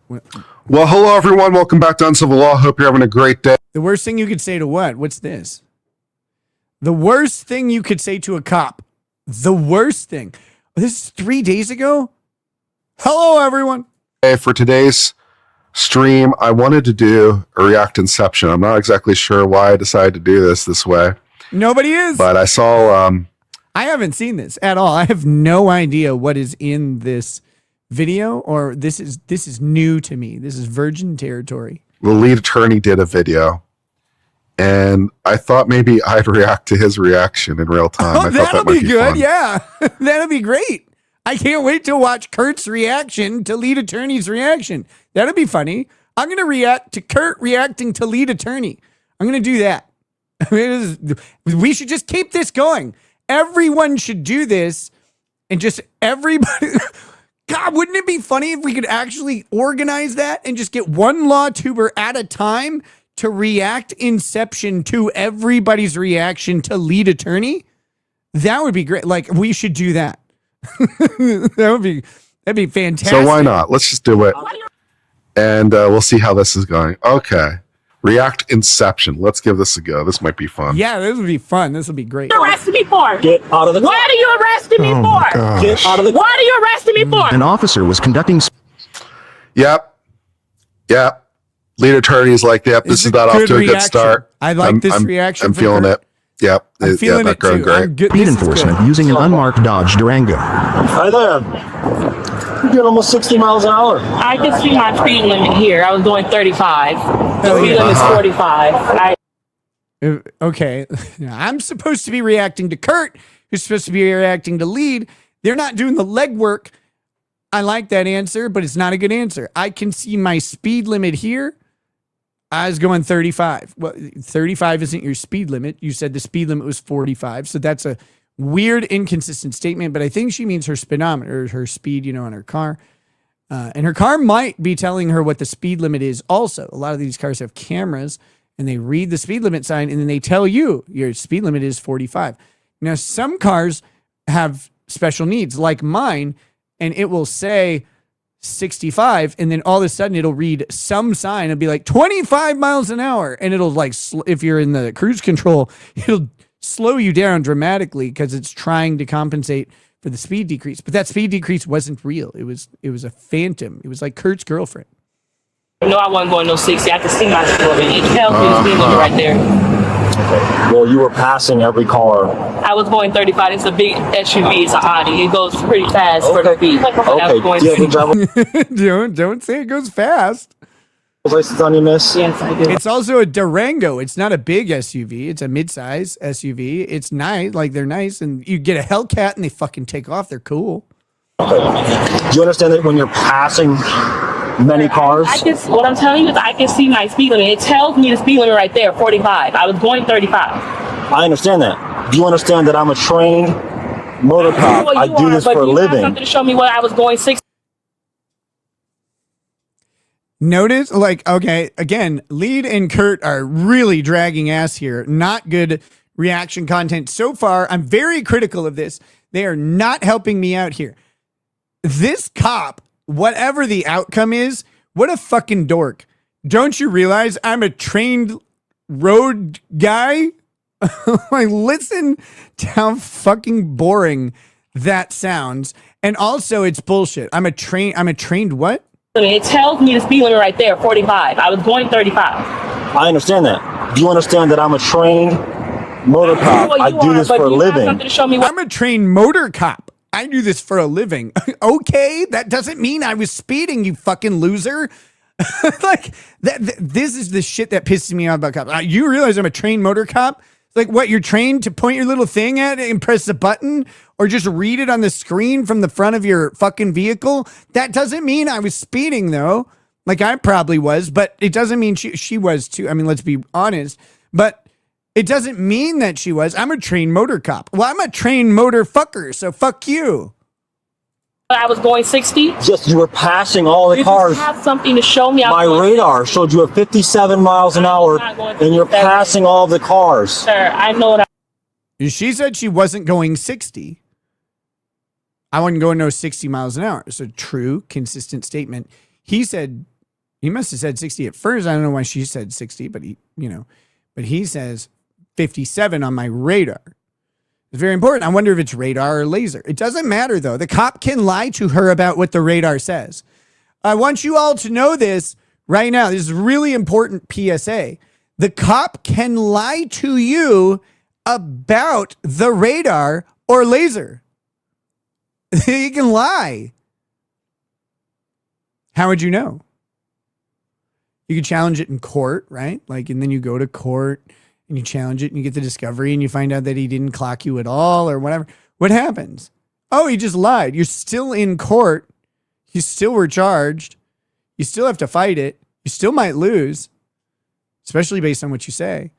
Well, hello, everyone. Welcome back to Uncivil Law. Hope you're having a great day. The worst thing you could say to what? What's this? The worst thing you could say to a cop. The worst thing. This is 3 days ago? Hello, everyone. Hey, for today's stream, I wanted to do a React Inception. I'm not exactly sure why I decided to do this way. Nobody is. But I saw... I haven't seen this at all. I have no idea what is in this video, or this is new to me. This is virgin territory. The lead attorney did a video, and I thought maybe I'd react to his reaction in real time. Oh, that'll be good. Fun. Yeah, that'll be great. I can't wait to watch Kurt's reaction to lead attorney's reaction. That'll be funny. I'm going to react to Kurt reacting to lead attorney. I'm going to do that. We should just keep this going. Everyone should do this, and just everybody. God, wouldn't it be funny if we could actually organize that and just get one law tuber at a time to react Inception to everybody's reaction to lead attorney? That would be great. Like, we should do that. That'd be fantastic. So why not? Let's just do it, and we'll see how this is going. Okay. React Inception. Let's give this a go. This might be fun. Yeah, this would be fun. This would be great. What are you arresting me for? Get out of the car. What are you arresting me for? Get out of the car. What are you arresting me for? An officer was conducting... Yep. Lead attorney is like, yep, this is not off to a good start. I like this reaction. I'm feeling it. Yep. I'm feeling it too. Great. Speed enforcement using an unmarked Dodge Durango. Hi there. You're getting almost 60 miles an hour. I can see my speed limit here. I was going 35. The speed limit is 45. Okay. I'm supposed to be reacting to Kurt, who's supposed to be reacting to lead. They're not doing the legwork. I like that answer, but it's not a good answer. I can see my speed limit here. I was going 35. Well, 35 isn't your speed limit. You said the speed limit was 45. So that's a weird, inconsistent statement, but I think she means her speedometer, her speed, on her car. And her car might be telling her what the speed limit is also. A lot of these cars have cameras, and they read the speed limit sign, and then they tell you your speed limit is 45. Now, some cars have special needs, like mine, and it will say 65, and then all of a sudden it'll read some sign and be like 25 miles an hour, and it'll like if you're in the cruise control, it'll slow you down dramatically because it's trying to compensate for the speed decrease. But that speed decrease wasn't real. It was a phantom. It was like Kurt's girlfriend. No, I wasn't going no 60. I could see my speed limit. It tells me the speed limit right there. Okay. Well, you were passing every car. I was going 35. It's a big SUV. It's an Audi. It goes pretty fast for the speed. Okay. Don't say it goes fast. License on you, miss? Yes, I do. It's also a Durango. It's not a big SUV. It's a mid-size SUV. It's nice. Like, they're nice. And you get a Hellcat and they fucking take off. They're cool. Okay. Do you understand that when you're passing many cars? What I'm telling you is I can see my speed limit. It tells me the speed limit right there, 45. I was going 35. I understand that. Do you understand that I'm a trained motor cop? I do this for a living. Something to show me what I was going 60. Notice, okay, again, Lead and Kurt are really dragging ass here. Not good reaction content so far. I'm very critical of this. They are not helping me out here. This cop, whatever the outcome is, what a fucking dork. Don't you realize I'm a trained road guy? Like, listen to how fucking boring that sounds. And also, it's bullshit. I'm a trained what? It tells me the speed limit right there, 45. I was going 35. I understand that. Do you understand that I'm a trained motor cop? I do this for a living. I'm a trained motor cop. I do this for a living. Okay, that doesn't mean I was speeding, you fucking loser. Like, this is the shit that pisses me off about cops. You realize I'm a trained motor cop? Like, what, you're trained to point your little thing at it and press the button or just read it on the screen from the front of your fucking vehicle? That doesn't mean I was speeding, though. Like, I probably was, but it doesn't mean she was too. I mean, let's be honest. But it doesn't mean that she was. I'm a trained motor cop. Well, I'm a trained motor fucker, so fuck you. I was going 60. Just, you were passing all the cars. You have something to show me. My radar showed you at 57 miles an hour, and you're passing all the cars. Sir, I know that. She said she wasn't going 60. I wasn't going no 60 miles an hour. It's a true, consistent statement. He said He must have said 60 at first. I don't know why she said 60, but he says 57 on my radar. It's very important. I wonder if it's radar or laser. It doesn't matter though. The cop can lie to her about what the radar says. I want you all to know this right now. This is really important PSA. The cop can lie to you about the radar or laser. He can lie. How would you know? You could challenge it in court, right? Like, and then you go to court and you challenge it and you get the discovery and you find out that he didn't clock you at all or whatever. What happens? Oh, he just lied. You're still in court. You still were charged. You still have to fight it. You still might lose, especially based on what you say.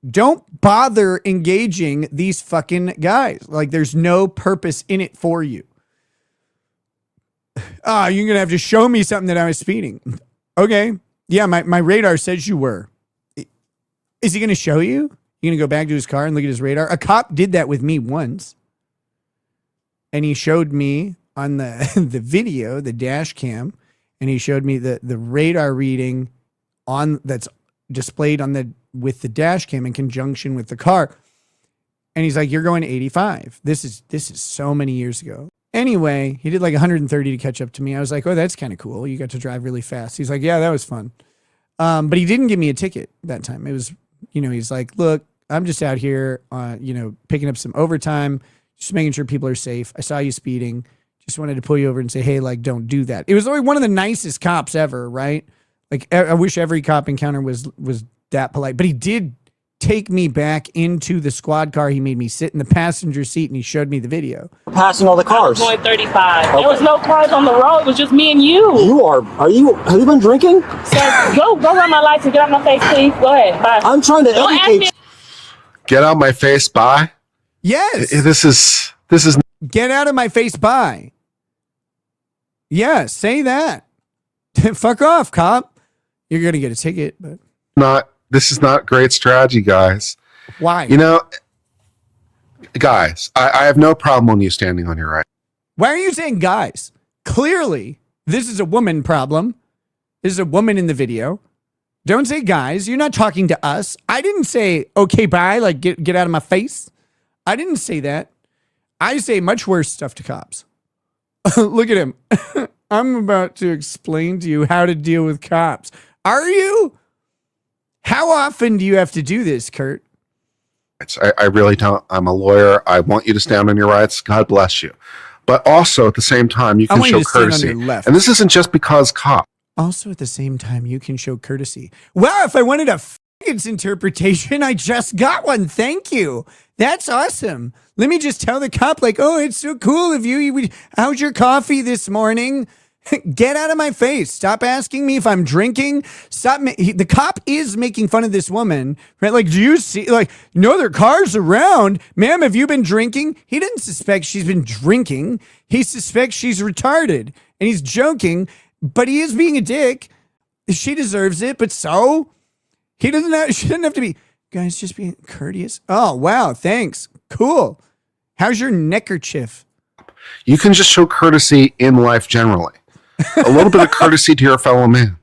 Don't bother engaging these fucking guys. Like, there's no purpose in it for you. You're going to have to show me something that I was speeding. Okay. Yeah, my radar says you were. Is he going to show you? You going to go back to his car and look at his radar? A cop did that with me once. And he showed me on the video, the dash cam, and he showed me the radar reading that's displayed with the dash cam in conjunction with the car. And he's like, you're going to 85. This is so many years ago. Anyway, he did like 130 to catch up to me. I was like, oh, that's kind of cool. You got to drive really fast. He's like, yeah, that was fun. But he didn't give me a ticket that time. It was, he's like, look, I'm just out here, picking up some overtime, just making sure people are safe. I saw you speeding. Just wanted to pull you over and say, hey, like, don't do that. It was only one of the nicest cops ever, right? Like, I wish every cop encounter was that polite. But he did take me back into the squad car. He made me sit in the passenger seat and he showed me the video. Passing all the cars. Going 35. Okay. There was no cars on the road. It was just me and you. Have you been drinking? Sir, go run my lights and get out my face, please. Go ahead. Bye. I'm trying to educate you. Get out my face, bye. Yes. This is get out of my face, bye. Yeah, say that. Fuck off, cop. You're going to get a ticket, but this is not great strategy, guys. Why? Guys, I have no problem on you standing on your right. Why are you saying guys? Clearly, this is a woman problem. This is a woman in the video. Don't say guys. You're not talking to us. I didn't say, okay, bye, like get out of my face. I didn't say that. I say much worse stuff to cops. Look at him. I'm about to explain to you how to deal with cops. Are you? How often do you have to do this, Kurt? I really don't. I'm a lawyer. I want you to stand on your rights. God bless you. But also at the same time, you can show courtesy. And this isn't just because cop. Also at the same time, you can show courtesy. Wow, if I wanted a f***ing interpretation, I just got one. Thank you. That's awesome. Let me just tell the cop, like, oh, it's so cool of you. How's your coffee this morning? Get out of my face. Stop asking me if I'm drinking. The cop is making fun of this woman, right? Like, do you see, like, no, there are cars around. Ma'am, have you been drinking? He didn't suspect she's been drinking. He suspects she's retarded. And he's joking, but he is being a dick. She deserves it, but so? She doesn't have to be, guys, just being courteous. Oh, wow, thanks. Cool. How's your neckerchief? You can just show courtesy in life generally. A little bit of courtesy to your fellow man.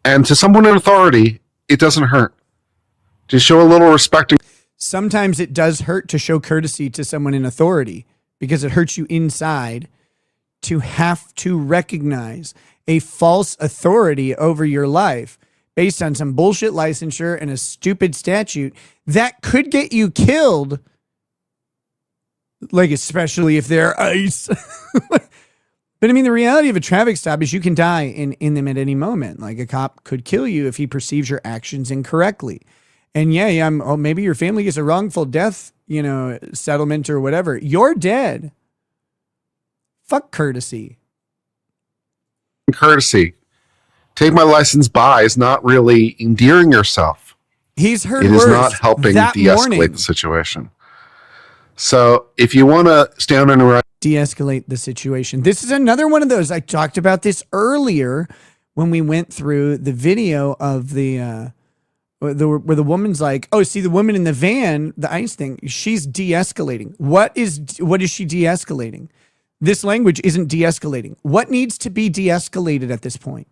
And to someone in authority, it doesn't hurt. Just show a little respect. Sometimes it does hurt to show courtesy to someone in authority because it hurts you inside to have to recognize a false authority over your life based on some bullshit licensure and a stupid statute that could get you killed. Like, especially if they're ice. But I mean, the reality of a traffic stop is you can die in them at any moment. Like, a cop could kill you if he perceives your actions incorrectly. And maybe your family gets a wrongful death, settlement or whatever. You're dead. Fuck courtesy. Courtesy. Take my license by is not really endearing yourself. He's heard It words is not helping de-escalate the situation. So if you want to stand on the right, de-escalate the situation. This is another one of those. I talked about this earlier when we went through the video of where the woman's like, oh, see the woman in the van, the ice thing, she's de-escalating. What is she de-escalating? This language isn't de-escalating. What needs to be de-escalated at this point?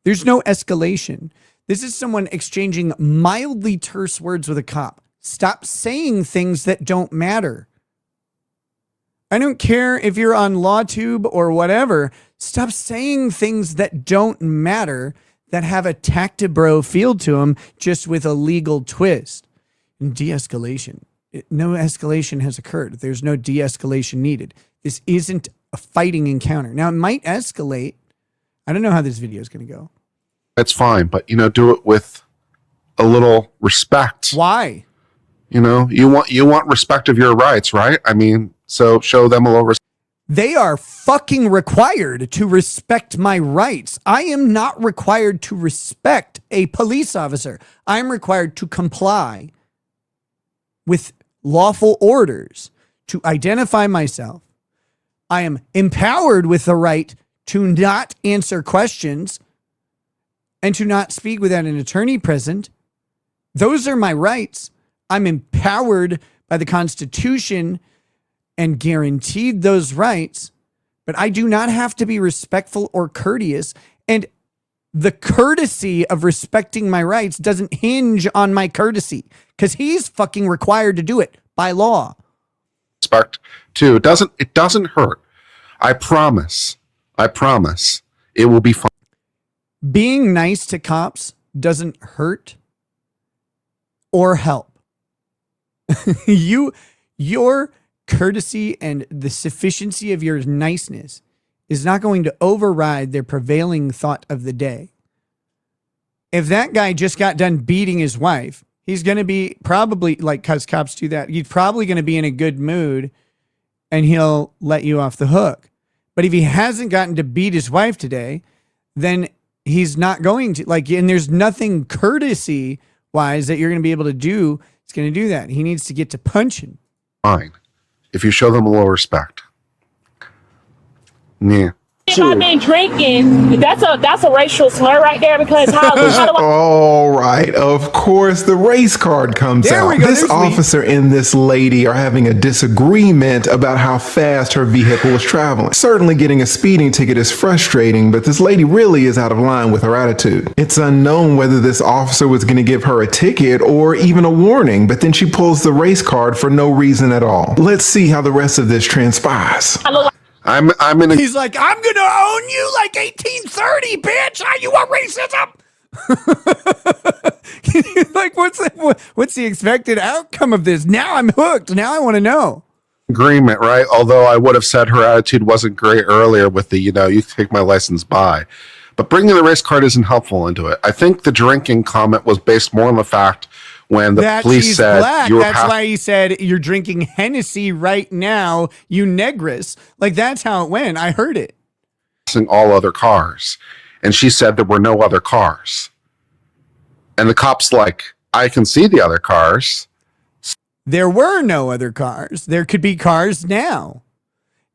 There's no escalation. This is someone exchanging mildly terse words with a cop. Stop saying things that don't matter. I don't care if you're on LawTube or whatever. Stop saying things that don't matter, that have a tactibro feel to them, just with a legal twist. And de-escalation. No escalation has occurred. There's no de-escalation needed. This isn't a fighting encounter. Now, it might escalate. I don't know how this video is going to go. That's fine, but do it with a little respect. Why? You want respect of your rights, right? I mean, so show them a little respect. They are fucking required to respect my rights. I am not required to respect a police officer. I'm required to comply with lawful orders, to identify myself. I am empowered with the right to not answer questions and to not speak without an attorney present. Those are my rights. I'm empowered by the Constitution and guaranteed those rights, but I do not have to be respectful or courteous. And the courtesy of respecting my rights doesn't hinge on my courtesy, because he's fucking required to do it by law. Respect too. It doesn't hurt. I promise. It will be fine. Being nice to cops doesn't hurt or help. Your courtesy and the sufficiency of your niceness is not going to override their prevailing thought of the day. If that guy just got done beating his wife, he's going to be probably, like, because cops do that, he's probably going to be in a good mood and he'll let you off the hook. But if he hasn't gotten to beat his wife today, then he's not going to, and there's nothing courtesy wise that you're going to be able to do. It's going to do that. He needs to get to punching. Fine. If you show them a little respect. Yeah. If I've been drinking, that's a racial slur right there, because how do I... All right, of course, the race card comes There out. we go. This There's officer and this lady are having a disagreement about how fast her vehicle was traveling. Certainly getting a speeding ticket is frustrating, but this lady really is out of line with her attitude. It's unknown whether this officer was going to give her a ticket or even a warning, but then she pulls the race card for no reason at all. Let's see how the rest of this transpires. I look like I'm in a He's like, I'm going to own you like 1830, bitch. Are you want racism? Like, what's the expected outcome of this? Now I'm hooked. Now I want to know. agreement, right? Although I would have said her attitude wasn't great earlier with the, you take my license by. But bringing the race card isn't helpful into it. I think the drinking comment was based more on the fact when the police said black. you were That's why he said you're drinking Hennessy right now, you negress. Like, that's how it went. I heard it. passing all other cars. And she said there were no other cars. And the cop's like, I can see the other cars. There were no other cars. There could be cars now.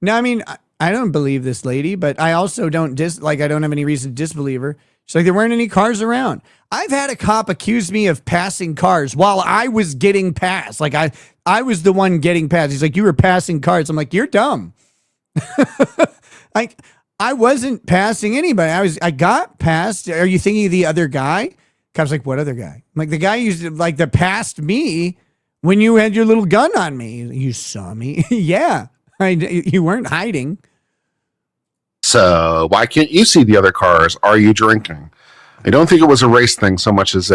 Now, I mean, I don't believe this lady, but I also don't I don't have any reason to disbelieve her. She's like, there weren't any cars around. I've had a cop accuse me of passing cars while I was getting passed. Like, I was the one getting passed. He's like, you were passing cars. I'm like, you're dumb. I wasn't passing anybody. I got passed. Are you thinking of the other guy? Cop's like, what other guy? I'm like, the guy that passed me when you had your little gun on me. You saw me. Yeah. You weren't hiding. So why can't you see the other cars? Are you drinking? I don't think it was a race thing so much as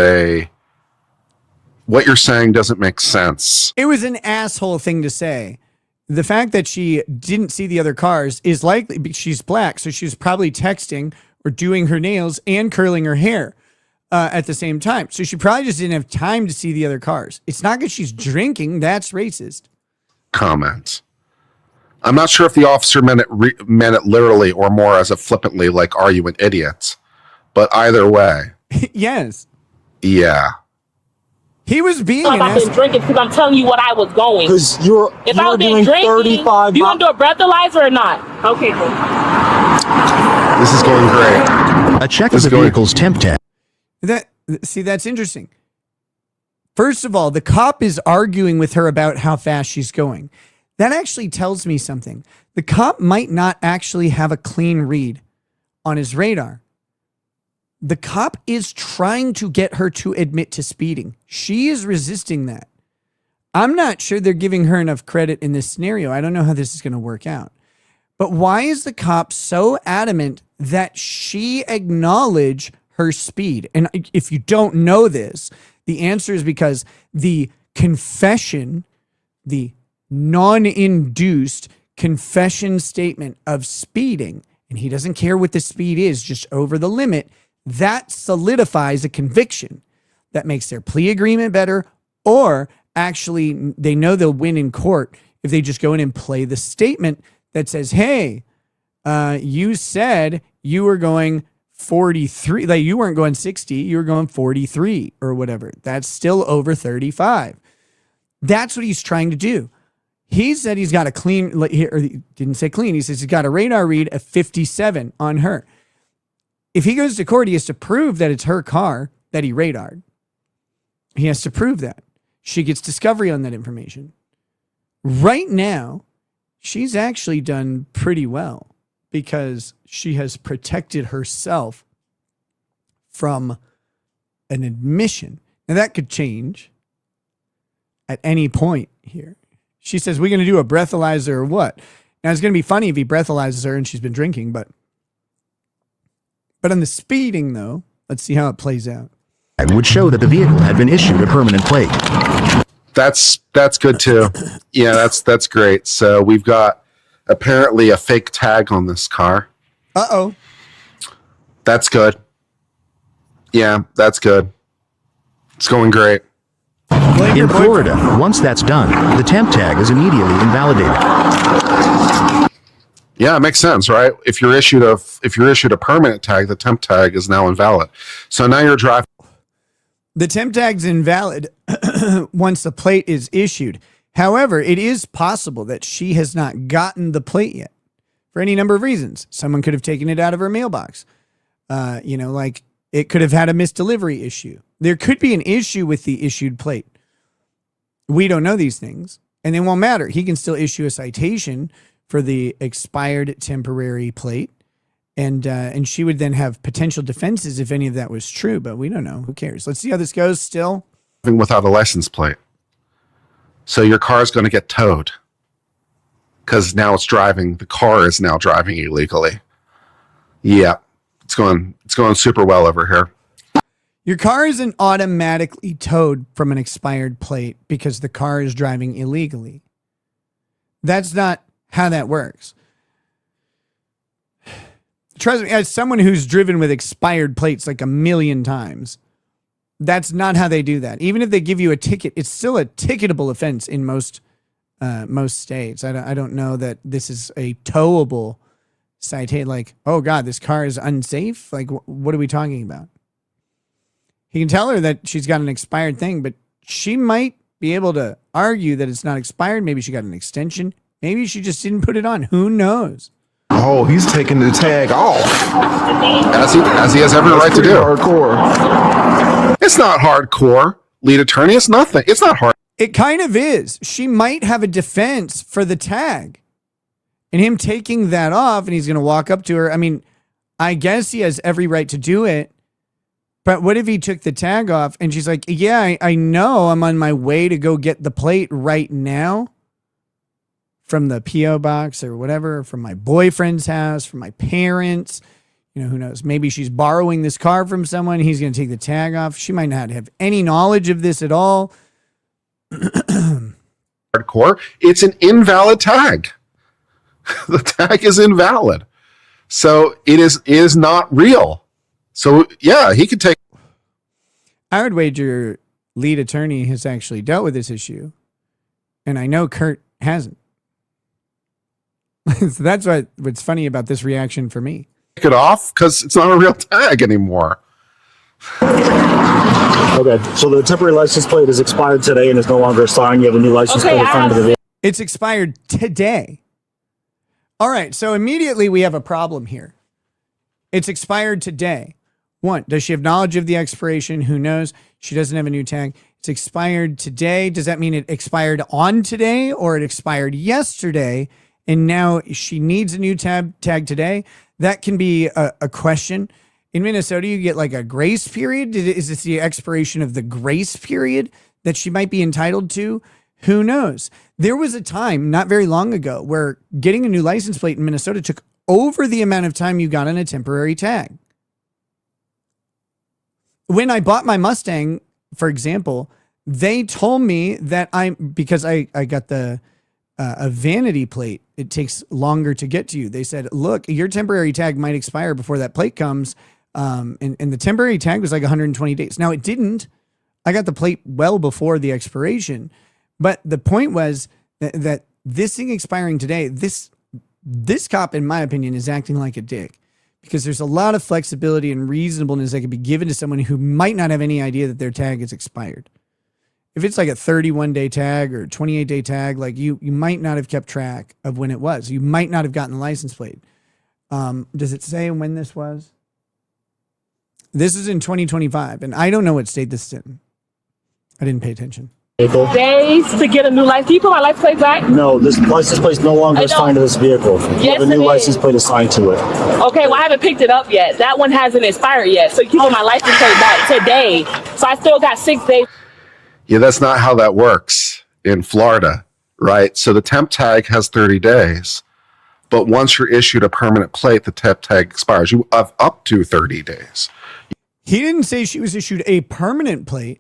what you're saying doesn't make sense. It was an asshole thing to say. The fact that she didn't see the other cars is likely she's black, so she's probably texting or doing her nails and curling her hair at the same time. So she probably just didn't have time to see the other cars. It's not because she's drinking. That's racist. Comment. I'm not sure if the officer meant it literally or more as a flippantly, like, are you an idiot? But either way. Yes. Yeah. He was being like I've been drinking because I'm telling you what I was going. Because If I was doing drinking, 35 you want to do a breathalyzer or not? Okay, cool. This is going great. A check of the vehicle's temp test. That's interesting. First of all, the cop is arguing with her about how fast she's going. That actually tells me something. The cop might not actually have a clean read on his radar. The cop is trying to get her to admit to speeding. She is resisting that. I'm not sure they're giving her enough credit in this scenario. I don't know how this is going to work out. But why is the cop so adamant that she acknowledge her speed? And if you don't know this, the answer is because the confession, the non-induced confession statement of speeding, and he doesn't care what the speed is, just over the limit, that solidifies a conviction that makes their plea agreement better, or actually they know they'll win in court if they just go in and play the statement that says, hey, you said you were going 43, like you weren't going 60, you were going 43 or whatever. That's still over 35. That's what he's trying to do. He said he's got a clean, or he didn't say clean, he says he's got a radar read of 57 on her. If he goes to court, he has to prove that it's her car that he radared. He has to prove that. She gets discovery on that information. Right now, she's actually done pretty well because she has protected herself from an admission. Now, that could change at any point here. She says, we're going to do a breathalyzer or what? Now, it's going to be funny if he breathalyzes her and she's been drinking, but on the speeding, though, let's see how it plays out. It would show that the vehicle had been issued a permanent plate. That's good too. Yeah, that's great. So we've got apparently a fake tag on this car. Uh-oh. That's good. Yeah, that's good. It's going great. In Florida, once that's done, the temp tag is immediately invalidated. Yeah, it makes sense, right? If you're issued a permanent tag, the temp tag is now invalid. So now you're driving. The temp tag's invalid once the plate is issued. However, it is possible that she has not gotten the plate yet for any number of reasons. Someone could have taken it out of her mailbox. Like it could have had a misdelivery issue. There could be an issue with the issued plate. We don't know these things, and they won't matter. He can still issue a citation for the expired temporary plate, and she would then have potential defenses if any of that was true, but we don't know. Who cares? Let's see how this goes still. Without a license plate. So your car is going to get towed because now the car is now driving illegally. Yeah, it's going super well over here. Your car isn't automatically towed from an expired plate because the car is driving illegally. That's not how that works. Trust me, as someone who's driven with expired plates like a million times, that's not how they do that. Even if they give you a ticket, it's still a ticketable offense in most states. I don't know that this is a towable citation. Like, oh God, this car is unsafe. Like, what are we talking about? He can tell her that she's got an expired thing, but she might be able to argue that it's not expired. Maybe she got an extension. Maybe she just didn't put it on. Who knows? Oh, he's taking the tag off. As he has every right to do. Hardcore. It's not hardcore. Lead attorney, it's nothing. It's not hard. It kind of is. She might have a defense for the tag. And him taking that off, and he's going to walk up to her. I mean, I guess he has every right to do it. But what if he took the tag off and she's like, yeah, I know I'm on my way to go get the plate right now from the P.O. box or whatever, from my boyfriend's house, from my parents. You know, who knows? Maybe she's borrowing this car from someone. He's going to take the tag off. She might not have any knowledge of this at all. Hardcore. It's an invalid tag. The tag is invalid. So it is not real. So yeah, he could take. I would wager lead attorney has actually dealt with this issue. And I know Kurt hasn't. So that's what's funny about this reaction for me. Take it off because it's not a real tag anymore. Okay, so the temporary license plate is expired today and is no longer assigned. You have a new license plate in front of the vehicle. It's expired today. All right, so immediately we have a problem here. It's expired today. One, does she have knowledge of the expiration? Who knows? She doesn't have a new tag. It's expired today. Does that mean it expired on today or it expired yesterday? And now she needs a new tag today? That can be a question. In Minnesota, you get like a grace period. Is this the expiration of the grace period that she might be entitled to? Who knows? There was a time not very long ago where getting a new license plate in Minnesota took over the amount of time you got on a temporary tag. When I bought my Mustang, for example, they told me that because I got a vanity plate, it takes longer to get to you. They said, look, your temporary tag might expire before that plate comes. And the temporary tag was like 120 days. Now it didn't. I got the plate well before the expiration. But the point was that this thing expiring today, this cop, in my opinion, is acting like a dick, because there's a lot of flexibility and reasonableness that could be given to someone who might not have any idea that their tag is expired. If it's like a 31-day tag or 28-day tag, like you might not have kept track of when it was. You might not have gotten the license plate. Does it say when this was? This is in 2025, and I don't know what state this is in. I didn't pay attention. Days to get a new license. Can you put my license plate back? No, this license plate is no longer assigned to this vehicle. You have a new license plate assigned to it. Okay, well, I haven't picked it up yet. That one hasn't expired yet. So you can put my license plate back today. So I still got 6 days. Yeah, that's not how that works in Florida, right? So the temp tag has 30 days, but once you're issued a permanent plate, the temp tag expires. You have up to 30 days. He didn't say she was issued a permanent plate.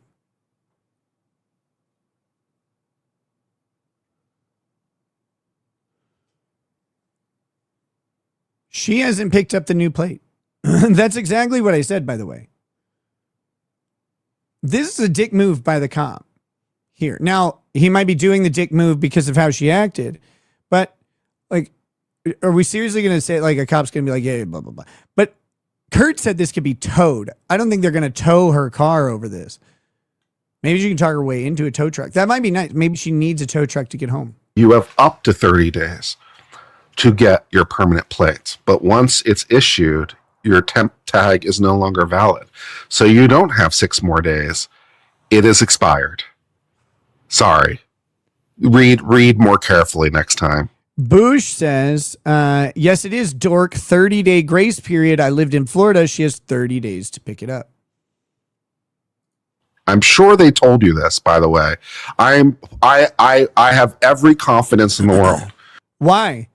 She hasn't picked up the new plate. That's exactly what I said, by the way. This is a dick move by the cop here. Now, he might be doing the dick move because of how she acted, but like, are we seriously going to say like a cop's going to be like, yeah, blah, blah, blah. But Kurt said this could be towed. I don't think they're going to tow her car over this. Maybe she can talk her way into a tow truck. That might be nice. Maybe she needs a tow truck to get home. You have up to 30 days to get your permanent plates. But once it's issued, your temp tag is no longer valid. So you don't have 6 more days. It is expired. Sorry. Read more carefully next time. Boosh says, yes, it is, dork. 30-day grace period. I lived in Florida. She has 30 days to pick it up. I'm sure they told you this, by the way. I have every confidence in the world. Why?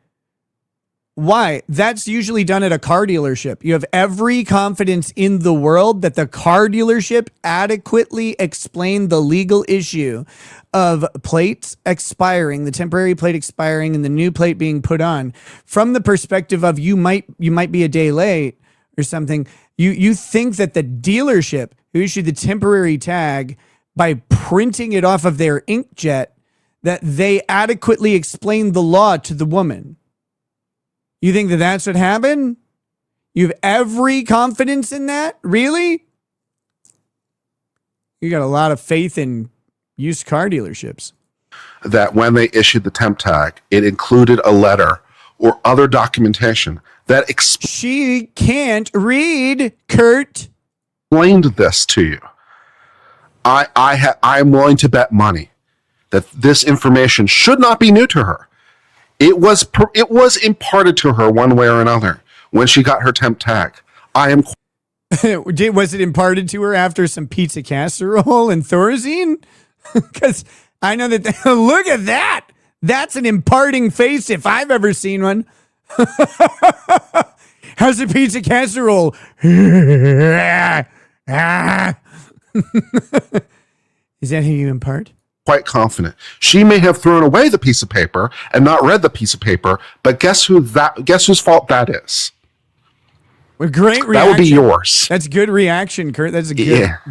Why? That's usually done at a car dealership. You have every confidence in the world that the car dealership adequately explained the legal issue of plates expiring, the temporary plate expiring and the new plate being put on from the perspective of you might be a day late or something. You think that the dealership who issued the temporary tag, by printing it off of their inkjet, that they adequately explained the law to the woman. You think that that's what happened? You have every confidence in that? Really? You got a lot of faith in used car dealerships. That when they issued the temp tag, it included a letter or other documentation that She can't read, Kurt. explained this to you. I'm willing to bet money that this information should not be new to her. It was imparted to her one way or another when she got her temp tag. Was it imparted to her after some pizza casserole and Thorazine? Because I know that. Look at that. That's an imparting face if I've ever seen one. How's the pizza casserole? Is that how you impart? quite confident. She may have thrown away the piece of paper and not read the piece of paper, but guess whose fault that is? Well, great reaction. That would be yours. That's good reaction, Kurt. That's a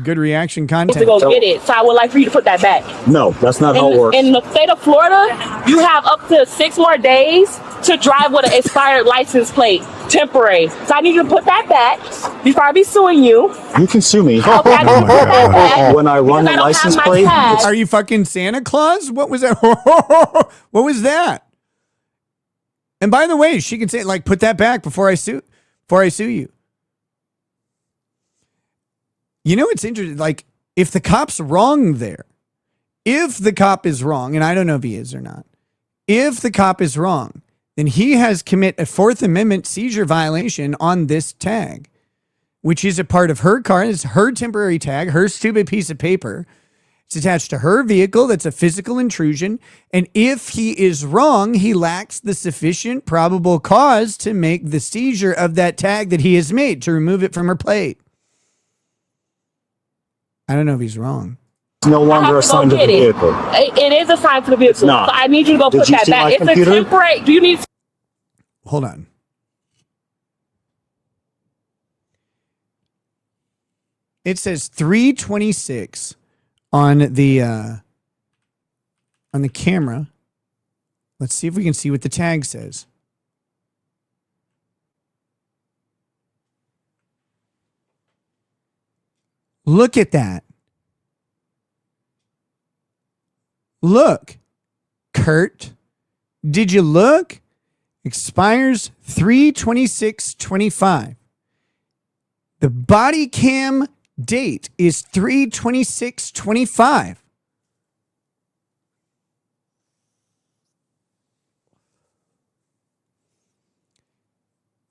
good reaction content. To go get it. So I would like for you to put that back. No, that's not how it works. In the state of Florida, you have up to 6 more days to drive with an expired license plate, temporary. So I need you to put that back before I be suing you. You can sue me. Okay, I need you to put that back. When I run the Because I don't license have my plate, tag. Are you fucking Santa Claus? What was that? What was that? And by the way, she can say, like, put that back before I sue you. You know, it's interesting. Like, if the cop's wrong there, if the cop is wrong, and I don't know if he is or not, if the cop is wrong, then he has commit a Fourth Amendment seizure violation on this tag. which is a part of her car. It's her temporary tag, her stupid piece of paper. It's attached to her vehicle. That's a physical intrusion. And if he is wrong, he lacks the sufficient probable cause to make the seizure of that tag that he has made, to remove it from her plate. I don't know if he's wrong. It's no longer assigned to the vehicle. It is assigned to the vehicle. Nah. So I need you to go Did put you that see back. my It's computer? a temporary. Do you need? Hold on. It says 326 on the camera. Let's see if we can see what the tag says. Look at that. Look. Kurt, did you look? Expires 3/26/25. The body cam date is 3/26/25.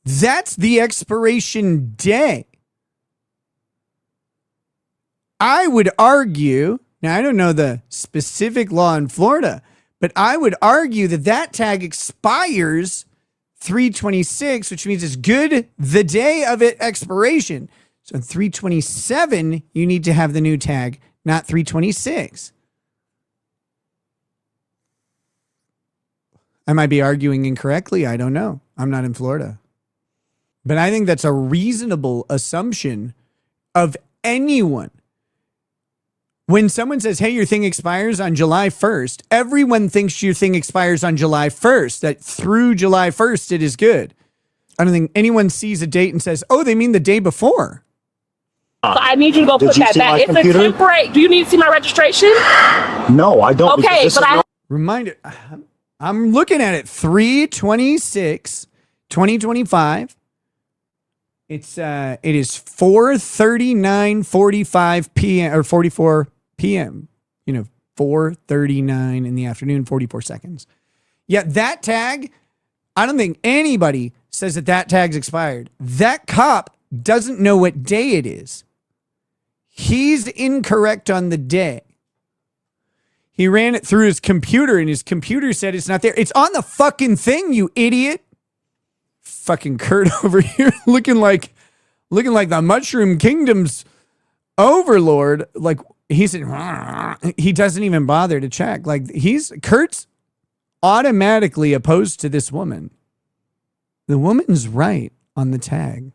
That's the expiration day. I would argue, now I don't know the specific law in Florida, but I would argue that that tag expires 3/26, which means it's good the day of it expiration. So 3/27, you need to have the new tag, not 3/26. I might be arguing incorrectly. I don't know. I'm not in Florida. But I think that's a reasonable assumption of anyone. When someone says, hey, your thing expires on July 1st, everyone thinks your thing expires on July 1st, that through July 1st, it is good. I don't think anyone sees a date and says, oh, they mean the day before. So I need you to go put that back. It's a temporary. Do you need to see my registration? No, I don't. Okay, but I. Reminder, I'm looking at it, 3/26/2025. It is 4:39:45 p.m. or 44 p.m. 4:39 in the afternoon, 44 seconds. Yeah, that tag, I don't think anybody says that tag's expired. That cop doesn't know what day it is. He's incorrect on the day. He ran it through his computer and his computer said it's not there. It's on the fucking thing, you idiot. Fucking Kurt over here looking like the Mushroom Kingdom's overlord. Like he doesn't even bother to check. Like Kurt's automatically opposed to this woman. The woman's right on the tag.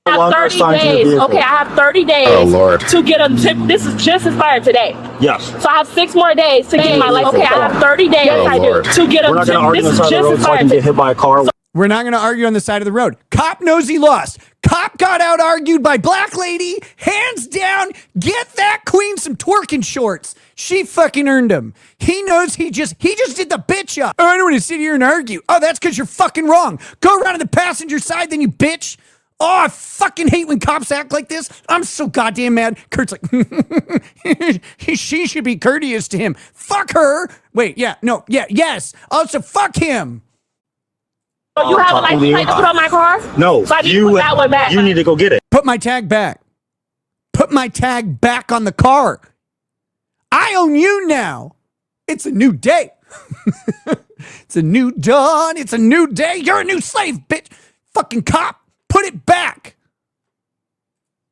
I have 30 days. Okay, I have 30 days to get a tip. This is just expired today. Yes. So I have 6 more days to get my license. Okay, I have 30 days to get a We're not going to argue on the side of the road so I can get hit by a car. We're not going to argue on the side of the road. Cop knows he lost. Cop got out argued by black lady. Hands down. Get that queen some twerking shorts. She fucking earned him. He knows he just did the bitch up. Oh, I don't want to sit here and argue. Oh, that's because you're fucking wrong. Go around to the passenger side, then you bitch. Oh, I fucking hate when cops act like this. I'm so goddamn mad. Kurt's like, she should be courteous to him. Fuck her. Wait, yeah, no, yeah, yes. Also, fuck him. Oh, you have a license plate to put on my car? No, so I need to put that one back. You need to go get it. Put my tag back. Put my tag back on the car. I own you now. It's a new day. It's a new dawn. It's a new day. You're a new slave, bitch. Fucking cop. Put it back.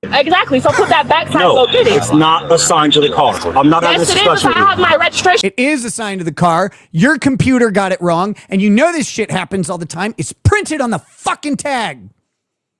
Exactly. So put that back so I can go get it. It's not assigned to the car. I'm not having this discussion with you. I have my registration. It is assigned to the car. Your computer got it wrong, and you know this shit happens all the time. It's printed on the fucking tag.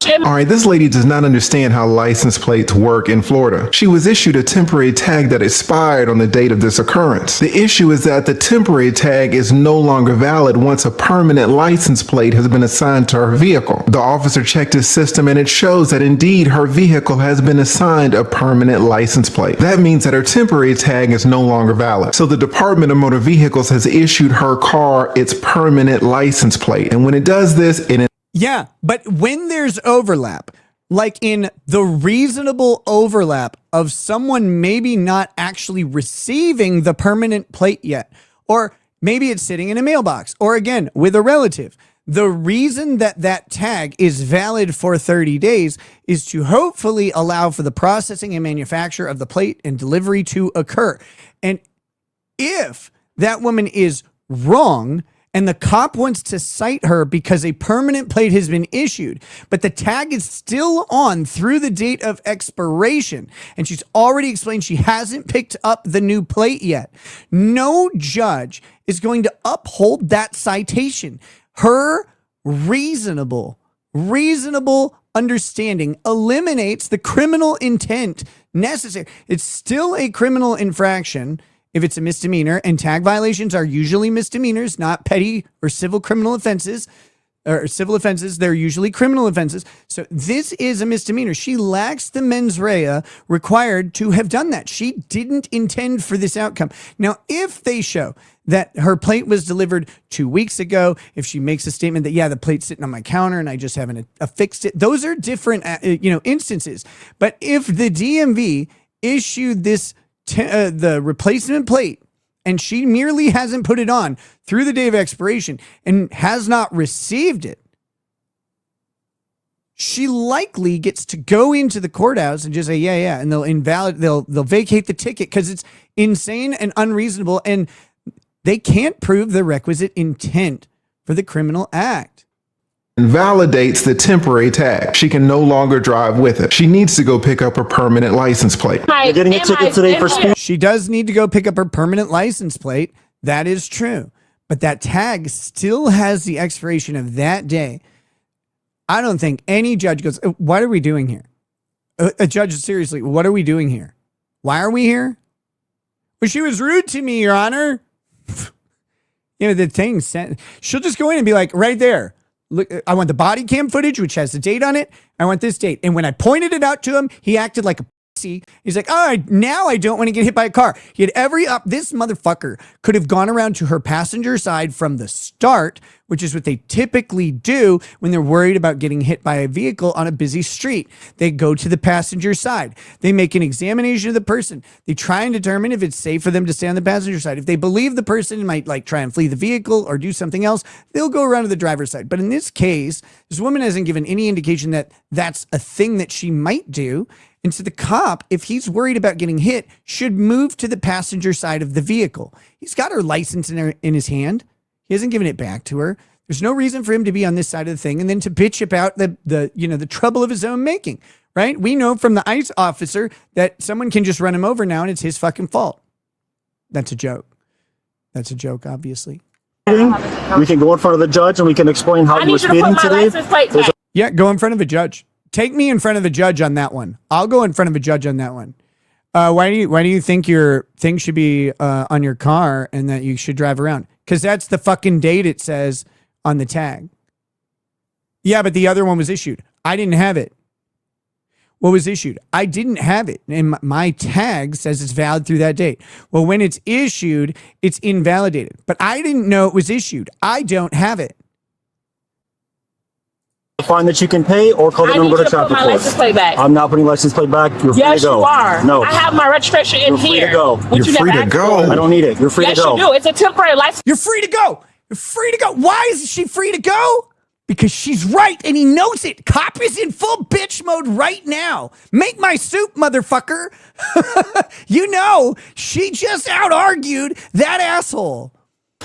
All right, this lady does not understand how license plates work in Florida. She was issued a temporary tag that expired on the date of this occurrence. The issue is that the temporary tag is no longer valid once a permanent license plate has been assigned to her vehicle. The officer checked his system and it shows that indeed her vehicle has been assigned a permanent license plate. That means that her temporary tag is no longer valid. So the Department of Motor Vehicles has issued her car its permanent license plate. And when it does this, Yeah, but when there's overlap, like in the reasonable overlap of someone maybe not actually receiving the permanent plate yet, or maybe it's sitting in a mailbox, or again, with a relative, The reason that that tag is valid for 30 days is to hopefully allow for the processing and manufacture of the plate and delivery to occur. And if that woman is wrong and the cop wants to cite her because a permanent plate has been issued, but the tag is still on through the date of expiration, and she's already explained she hasn't picked up the new plate yet, no judge is going to uphold that citation. Her reasonable understanding eliminates the criminal intent necessary. It's still a criminal infraction if it's a misdemeanor, and tag violations are usually misdemeanors, not petty or civil criminal offenses or civil offenses. They're usually criminal offenses. So this is a misdemeanor. She lacks the mens rea required to have done that. She didn't intend for this outcome. Now, if they show that her plate was delivered 2 weeks ago, if she makes a statement that, yeah, the plate's sitting on my counter and I just haven't affixed it, those are different, instances. But if the DMV issued this the replacement plate and she merely hasn't put it on through the day of expiration and has not received it, she likely gets to go into the courthouse and just say, yeah, and they'll vacate the ticket because it's insane and unreasonable, and they can't prove the requisite intent for the criminal act. Invalidates the temporary tag. She can no longer drive with it. She needs to go pick up her permanent license plate. You're getting a ticket today for speed. She does need to go pick up her permanent license plate. That is true. But that tag still has the expiration of that day. I don't think any judge goes, what are we doing here? A judge, seriously, what are we doing here? Why are we here? Well, she was rude to me, Your Honor. The thing sent. She'll just go in and be like, right there. Look, I want the body cam footage, which has the date on it. I want this date. And when I pointed it out to him, he acted like a pussy. He's like, all right, now I don't want to get hit by a car. He had this motherfucker could have gone around to her passenger side from the start, which is what they typically do when they're worried about getting hit by a vehicle on a busy street. They go to the passenger side. They make an examination of the person. They try and determine if it's safe for them to stay on the passenger side. If they believe the person might try and flee the vehicle or do something else, they'll go around to the driver's side. But in this case, this woman hasn't given any indication that that's a thing that she might do. And so the cop, if he's worried about getting hit, should move to the passenger side of the vehicle. He's got her license in his hand. He hasn't given it back to her. There's no reason for him to be on this side of the thing and then to bitch about the trouble of his own making, right? We know from the ICE officer that someone can just run him over now and it's his fucking fault. That's a joke. That's a joke, obviously. We can go in front of the judge and we can explain how you were speeding today. Yeah, go in front of a judge. Take me in front of a judge on that one. I'll go in front of a judge on that one. Why do you think your thing should be on your car and that you should drive around? Because that's the fucking date it says on the tag. Yeah, but the other one was issued. I didn't have it. What was issued? I didn't have it. And my tag says it's valid through that date. Well, when it's issued, it's invalidated. But I didn't know it was issued. I don't have it. Fine that you can pay or call them and go to traffic court. License plate back. I'm not putting license plate back. You're free yes, to go. You are. No. I have my registration in here. You're free to go. You're free to go. I don't need it. You're free to go. Yes, you do. It's a temporary license. You're free to go. You're free to go. Why is she free to go? Because she's right and he knows it. Cop is in full bitch mode right now. Make my soup, motherfucker. She just out-argued that asshole.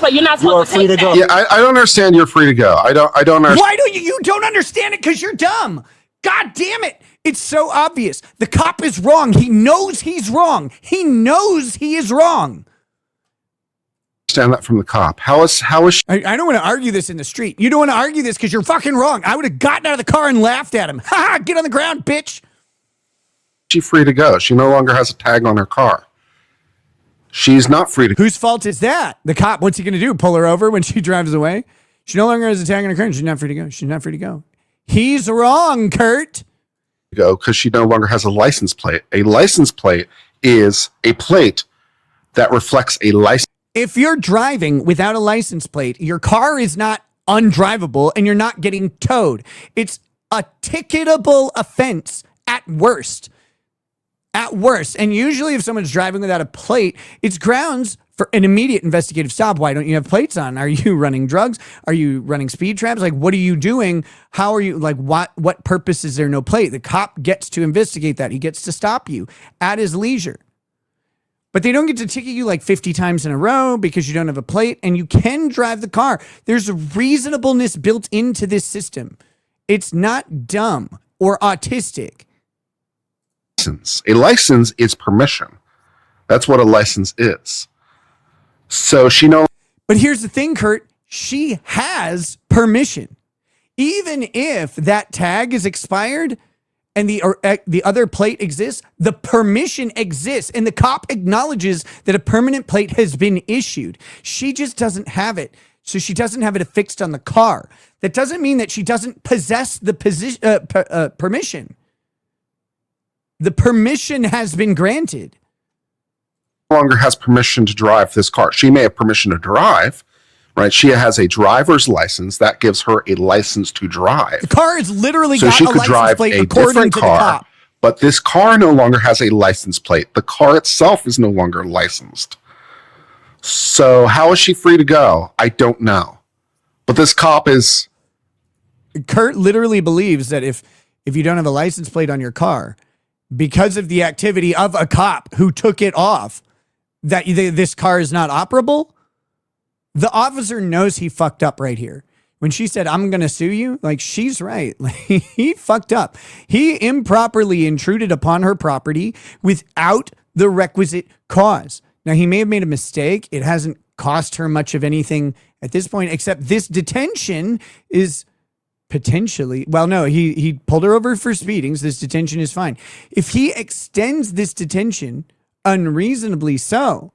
But you're not supposed to take that. Yeah, I don't understand. You're free to go. I don't understand. Why don't you don't understand it? Because you're dumb. God damn it. It's so obvious. The cop is wrong. He knows he's wrong. He knows he is wrong. Understand that from the cop. How is she? I don't want to argue this in the street. You don't want to argue this because you're fucking wrong. I would have gotten out of the car and laughed at him. Ha ha, get on the ground, bitch. She free to go? She no longer has a tag on her car. She's not free to go. Whose fault is that? The cop, what's he going to do? Pull her over when she drives away? She no longer has a tag on her car and she's not free to go. She's not free to go. He's wrong, Kurt. Go because she no longer has a license plate. A license plate is a plate that reflects a license. If you're driving without a license plate, your car is not undrivable and you're not getting towed. It's a ticketable offense at worst. at worst. And usually if someone's driving without a plate, it's grounds for an immediate investigative stop. Why don't you have plates on? Are you running drugs? Are you running speed traps? Like, what are you doing? How are you, like, what purpose is there no plate? The cop gets to investigate that. He gets to stop you at his leisure. But they don't get to ticket you like 50 times in a row because you don't have a plate, and you can drive the car. There's a reasonableness built into this system. It's not dumb or autistic. A license is permission. That's what a license is. So she knows. But here's the thing, Kurt. She has permission. Even if that tag is expired and the other plate exists, the permission exists, and the cop acknowledges that a permanent plate has been issued. She just doesn't have it. So she doesn't have it affixed on the car. That doesn't mean that she doesn't possess the permission. The permission has been granted. Longer has permission to drive this car. She may have permission to drive, right? She has a driver's license that gives her a license to drive. The car has literally So got she a could license drive plate a according different to the car, cop. but this car no longer has a license plate. The car itself is no longer licensed. So how is she free to go? I don't know. But this cop is... Kurt literally believes that if you don't have a license plate on your car, because of the activity of a cop who took it off, that this car is not operable. The officer knows he fucked up right here. When she said, I'm going to sue you, like, she's right. Like, he fucked up. He improperly intruded upon her property without the requisite cause. Now, he may have made a mistake. It hasn't cost her much of anything at this point, except this detention is potentially, well, no, he pulled her over for speedings. This detention is fine. If he extends this detention unreasonably so,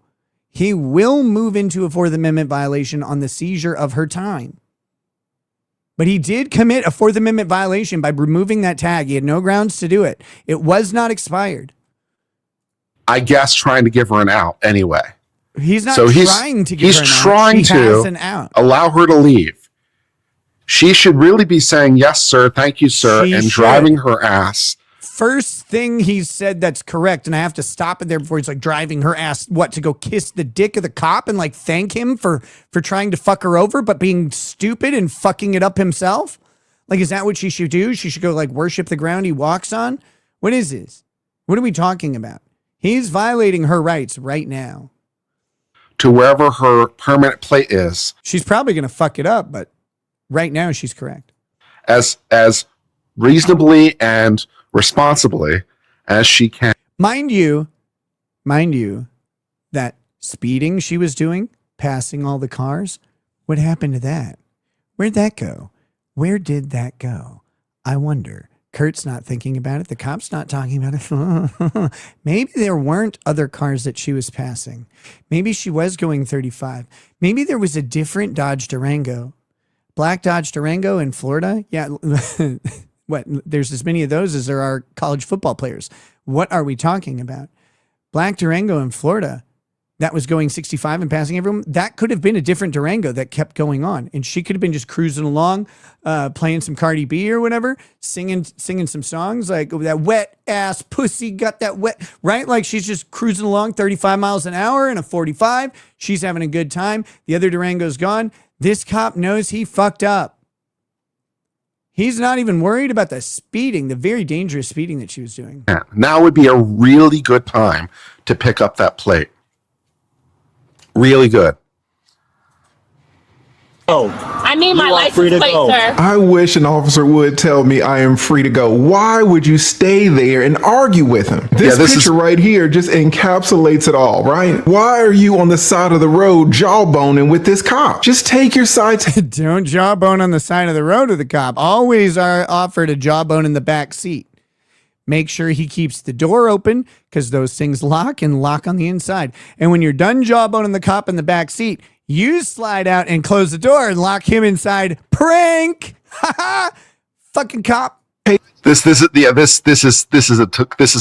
he will move into a Fourth Amendment violation on the seizure of her time. But he did commit a Fourth Amendment violation by removing that tag. He had no grounds to do it. It was not expired. I guess trying to give her an out anyway. He's not So trying to give he's her an out. trying She to has an out. allow her to leave. She should really be saying, yes, sir, thank you, sir, She and should. driving her ass. First thing he said that's correct, and I have to stop it there before he's like driving her ass, what, to go kiss the dick of the cop and like thank him for trying to fuck her over, but being stupid and fucking it up himself? Like, is that what she should do? She should go like worship the ground he walks on? What is this? What are we talking about? He's violating her rights right now. To wherever her permanent plate is. She's probably going to fuck it up, but right now she's correct. As reasonably and responsibly as she can. Mind you, that speeding she was doing, passing all the cars, what happened to that? Where'd that go? Where did that go? I wonder. Kurt's not thinking about it. The cop's not talking about it. Maybe there weren't other cars that she was passing. Maybe she was going 35. Maybe there was a different Dodge Durango. Black Dodge Durango in Florida? Yeah. What? There's as many of those as there are college football players. What are we talking about? Black Durango in Florida that was going 65 and passing everyone. That could have been a different Durango that kept going on. And she could have been just cruising along, playing some Cardi B or whatever, singing some songs like that wet ass pussy got that wet, right? Like she's just cruising along 35 miles an hour in a 45. She's having a good time. The other Durango's gone. This cop knows he fucked up. He's not even worried about the speeding, the very dangerous speeding that she was doing. Yeah. Now would be a really good time to pick up that plate. Really good. Oh, I need my You are free license to plate, go. sir. I wish an officer would tell me I am free to go. Why would you stay there and argue with him? This this picture right here just encapsulates it all, right? Why are you on the side of the road jawboning with this cop? Just take your side. Don't jawbone on the side of the road with the cop. Always are offered a jawbone in the back seat. Make sure he keeps the door open because those things lock and lock on the inside. And when you're done jawboning the cop in the back seat, you slide out and close the door and lock him inside. Prank! Ha ha! Fucking cop. This is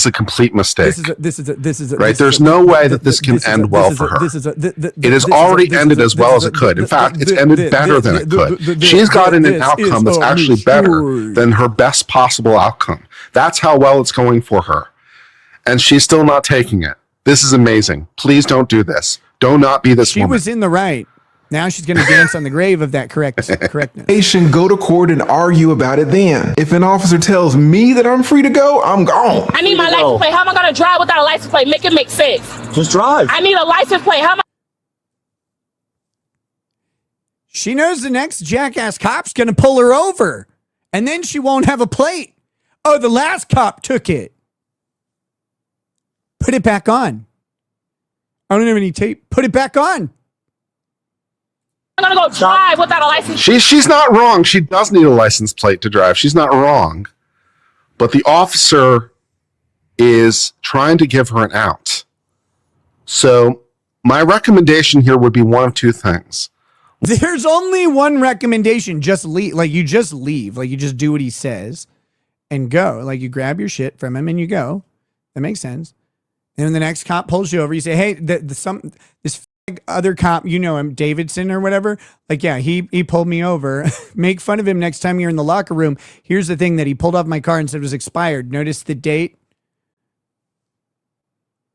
a complete mistake. This is a Right? There's no way that this can end well for her. It has already ended as well as it could. In fact, it's ended better than it could. She's gotten an outcome that's actually better than her best possible outcome. That's how well it's going for her. and she's still not taking it. This is amazing. Please don't do this. Do not be this She woman. was in the right. Now she's going to dance on the grave of that correctness. Nation, go to court and argue about it then. If an officer tells me that I'm free to go, I'm gone. I need my license plate. How am I going to drive without a license plate? Make it make sense. Just drive. I need a license plate. How am I? She knows the next jackass cop's going to pull her over, and then she won't have a plate. Oh, the last cop took it. Put it back on. I don't have any tape. Put it back on. I'm going to go drive without a license. She's not wrong. She does need a license plate to drive. She's not wrong. But the officer is trying to give her an out. So my recommendation here would be one of two things. There's only one recommendation. Just leave. Like, you just leave. Like, you just do what he says and go. Like, you grab your shit from him and you go. That makes sense. And when the next cop pulls you over, you say, hey, this other cop, you know him, Davidson or whatever. Like, yeah, he pulled me over. Make fun of him next time you're in the locker room. Here's the thing that he pulled off my car and said it was expired. Notice the date.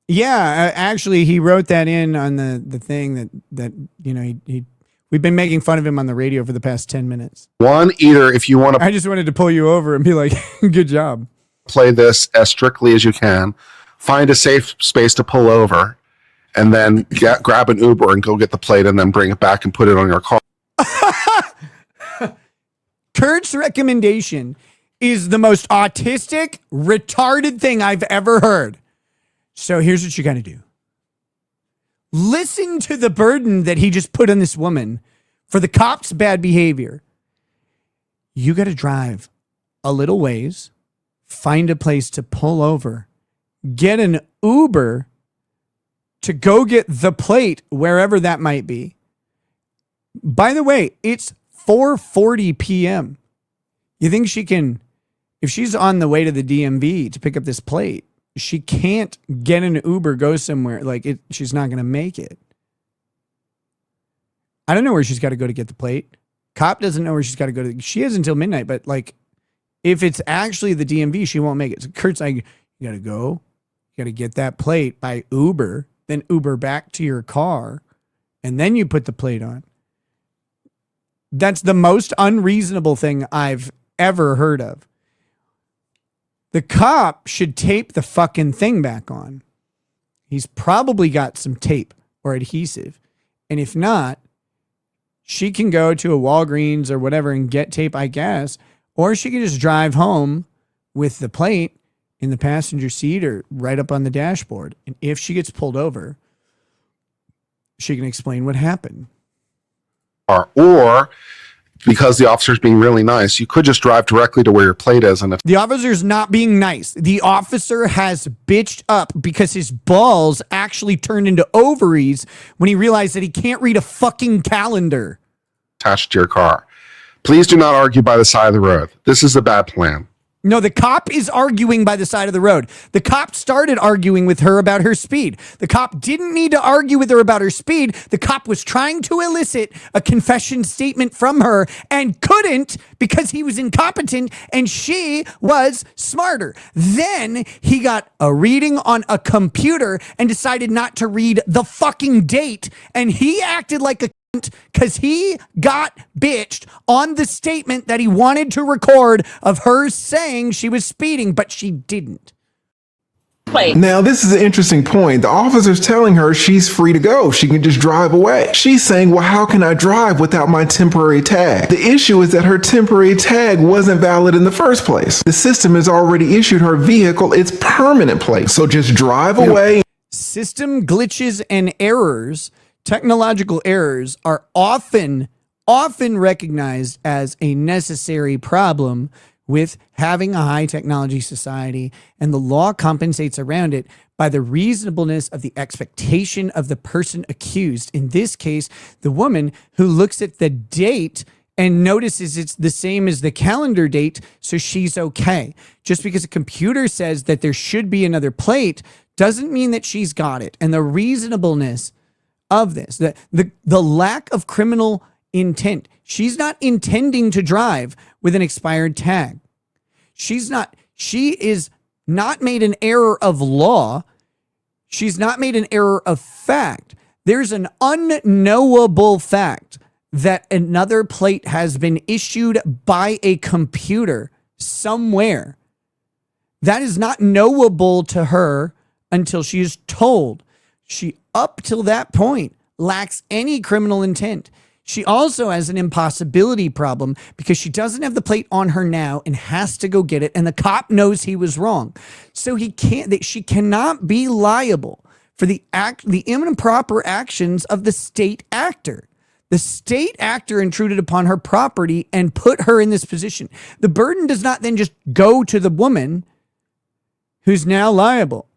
Yeah, actually, he wrote that in on the thing that you know, we've been making fun of him on the radio for the past 10 minutes. One, either if you want to I just wanted to pull you over and be like, good job. play this as strictly as you can, find a safe space to pull over, and then grab an Uber and go get the plate and then bring it back and put it on your car. Kurt's recommendation is the most autistic, retarded thing I've ever heard. So here's what you got to do. Listen to the burden that he just put on this woman for the cop's bad behavior. You got to drive a little ways, find a place to pull over, get an Uber to go get the plate wherever that might be. By the way, it's 4:40 p.m. You think she can, if she's on the way to the DMV to pick up this plate, she can't get an Uber, go somewhere. Like, she's not going to make it. I don't know where she's got to go to get the plate. Cop doesn't know where she's got to go to. She has until midnight, but like, if it's actually the DMV, she won't make it. So Kurt's like, you got to go. You got to get that plate by Uber, then Uber back to your car, and then you put the plate on. That's the most unreasonable thing I've ever heard of. The cop should tape the fucking thing back on. He's probably got some tape or adhesive. And if not, she can go to a Walgreens or whatever and get tape, I guess. Or she can just drive home with the plate in the passenger seat or right up on the dashboard. And if she gets pulled over, she can explain what happened. Or because the officer's being really nice, you could just drive directly to where your plate is. And if The officer's not being nice. The officer has bitched up because his balls actually turned into ovaries when he realized that he can't read a fucking calendar. attached to your car, please do not argue by the side of the road. This is a bad plan. No, the cop is arguing by the side of the road. The cop started arguing with her about her speed. The cop didn't need to argue with her about her speed. The cop was trying to elicit a confession statement from her and couldn't because he was incompetent and she was smarter. Then he got a reading on a computer and decided not to read the fucking date, and he acted like a because he got bitched on the statement that he wanted to record of her saying she was speeding, but she didn't. Now, this is an interesting point. The officer's telling her she's free to go. She can just drive away. She's saying, well, how can I drive without my temporary tag? The issue is that her temporary tag wasn't valid in the first place. The system has already issued her vehicle its permanent plate. So just drive away. System glitches and errors, technological errors, are often recognized as a necessary problem with having a high technology society, and the law compensates around it by the reasonableness of the expectation of the person accused. In this case, the woman who looks at the date and notices it's the same as the calendar date, so she's okay. Just because a computer says that there should be another plate doesn't mean that she's got it. And the reasonableness of this, the lack of criminal intent. She's not intending to drive with an expired tag. She is not made an error of law. She's not made an error of fact. There's an unknowable fact that another plate has been issued by a computer somewhere. That is not knowable to her until she is told. She, up till that point, lacks any criminal intent. She also has an impossibility problem because she doesn't have the plate on her now and has to go get it. And the cop knows he was wrong. So she cannot be liable for the improper actions of the state actor. The state actor intruded upon her property and put her in this position. The burden does not then just go to the woman who's now liable.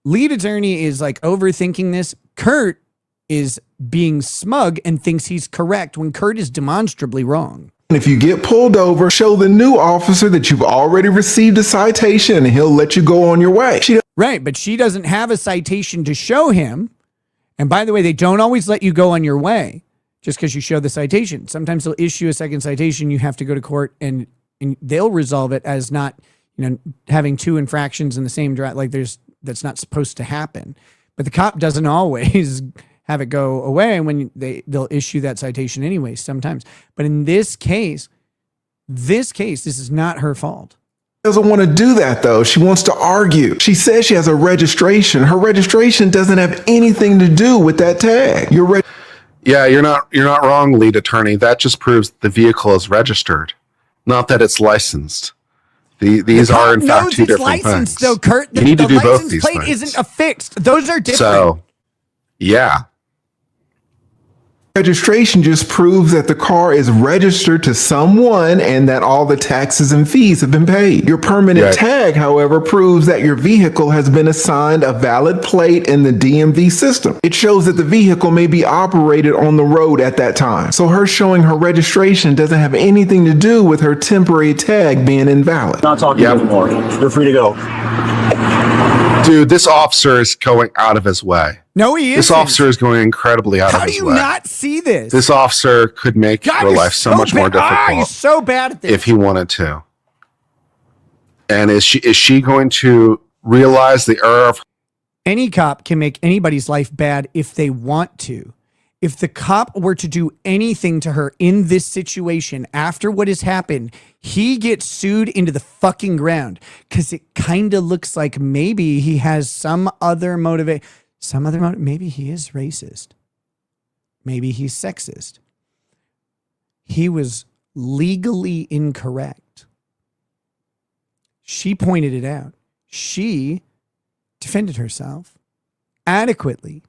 Lead attorney is like overthinking this. Kurt is being smug and thinks he's correct when Kurt is demonstrably wrong. If you get pulled over, show the new officer that you've already received a citation and he'll let you go on your way. Right, but she doesn't have a citation to show him. And by the way, they don't always let you go on your way just because you show the citation. Sometimes they'll issue a second citation. You have to go to court and they'll resolve it as not, having two infractions in the same drive. Like that's not supposed to happen. But the cop doesn't always have it go away when they'll issue that citation anyway sometimes. But in this case, this is not her fault. Doesn't want to do that though. She wants to argue. She says she has a registration. Her registration doesn't have anything to do with that tag. Yeah, you're not wrong, lead attorney. That just proves the vehicle is registered, not that it's licensed. These are in fact two different things. Though, Kurt, you need to do both these plate things. Isn't affixed. Those are different. So, yeah. Registration just proves that the car is registered to someone and that all the taxes and fees have been paid. Your permanent tag, however, proves that your vehicle has been assigned a valid plate in the DMV system. It shows that the vehicle may be operated on the road at that time. So her showing her registration doesn't have anything to do with her temporary tag being invalid. Not talking anymore. You're free to go. Dude, this officer is going out of his way. No, he isn't. This officer is going incredibly out of his way. How do you not see this? This officer could make your life so much more difficult. He's so bad at this. If he wanted to. And is she going to realize the error of... Any cop can make anybody's life bad if they want to. If the cop were to do anything to her in this situation after what has happened, he gets sued into the fucking ground because it kind of looks like maybe he has some other motivation. Maybe he is racist. Maybe he's sexist. He was legally incorrect. She pointed it out. She defended herself adequately.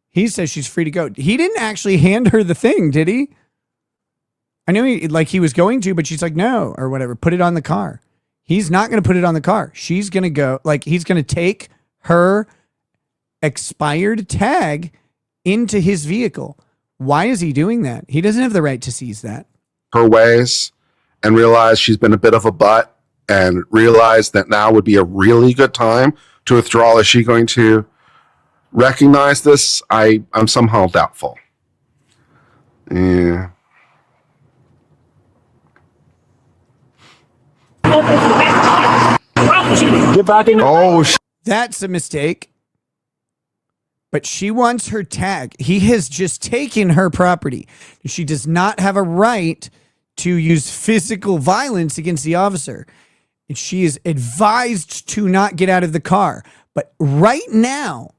He says she's free to go. He didn't actually hand her the thing, did he? I know he was going to, but she's like, no, or whatever. Put it on the car. He's not going to put it on the car. She's going to go, he's going to take her expired tag into his vehicle. Why is he doing that? He doesn't have the right to seize that. Her ways and realize she's been a bit of a butt and realize that now would be a really good time to withdraw. Is she going to recognize this? I'm somehow doubtful. Yeah. Get back in. That's a mistake. But she wants her tag. He has just taken her property. She does not have a right to use physical violence against the officer. And she is advised to not get out of the car. But right now,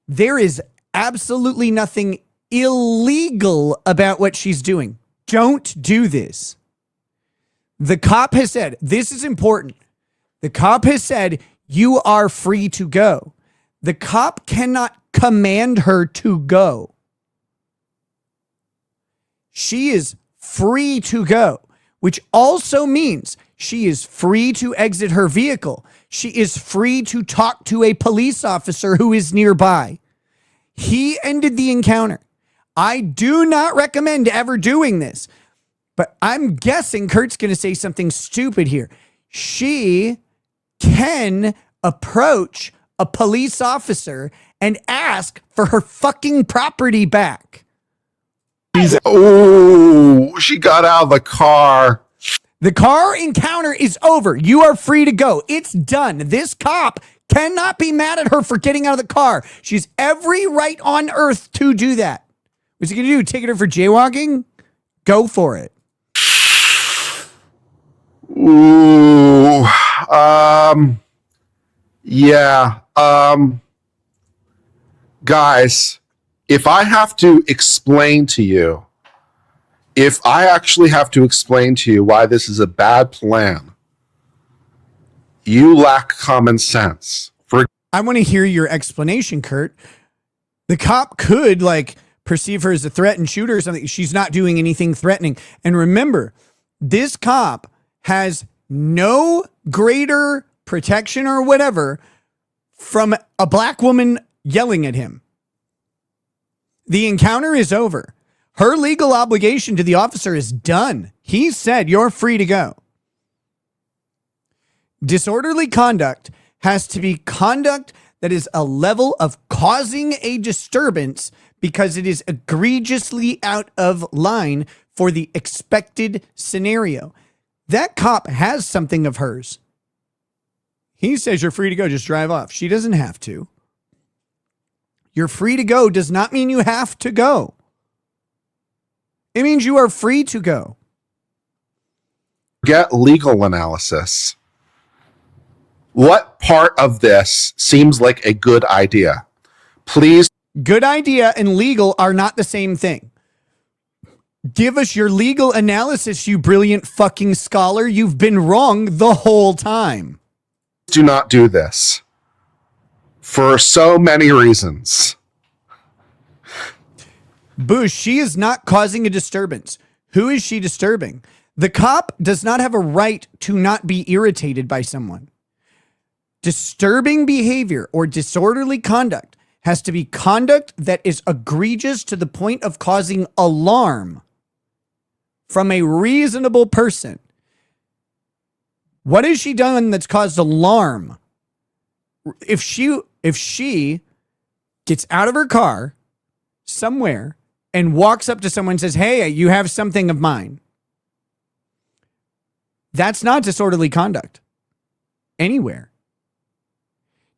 there is absolutely nothing illegal about what she's doing. Don't do this. The cop has said, this is important. The cop has said, you are free to go. The cop cannot command her to go. She is free to go, which also means she is free to exit her vehicle. She is free to talk to a police officer who is nearby. He ended the encounter. I do not recommend ever doing this, but I'm guessing Kurt's going to say something stupid here. She can approach a police officer and ask for her fucking property back. Oh, she got out of the car. The car encounter is over. You are free to go. It's done. This cop cannot be mad at her for getting out of the car. She's every right on earth to do that. What's he going to do? Take her for jaywalking? Go for it. Ooh. Yeah. Guys, if I have to explain to you, if I actually have to explain to you why this is a bad plan, you lack common sense. I want to hear your explanation, Kurt. The cop could perceive her as a threat and shoot her or something. She's not doing anything threatening. And remember, this cop has no greater protection or whatever from a black woman yelling at him. The encounter is over. Her legal obligation to the officer is done. He said, you're free to go. Disorderly conduct has to be conduct that is a level of causing a disturbance because it is egregiously out of line for the expected scenario. That cop has something of hers. He says you're free to go, just drive off. She doesn't have to. You're free to go does not mean you have to go. It means you are free to go. Get legal analysis. What part of this seems like a good idea? Please. Good idea and legal are not the same thing. Give us your legal analysis, you brilliant fucking scholar. You've been wrong the whole time. Do not do this. For so many reasons. Bush, she is not causing a disturbance. Who is she disturbing? The cop does not have a right to not be irritated by someone. Disturbing behavior or disorderly conduct has to be conduct that is egregious to the point of causing alarm from a reasonable person. What has she done that's caused alarm? If she gets out of her car somewhere and walks up to someone and says, hey, you have something of mine, that's not disorderly conduct anywhere.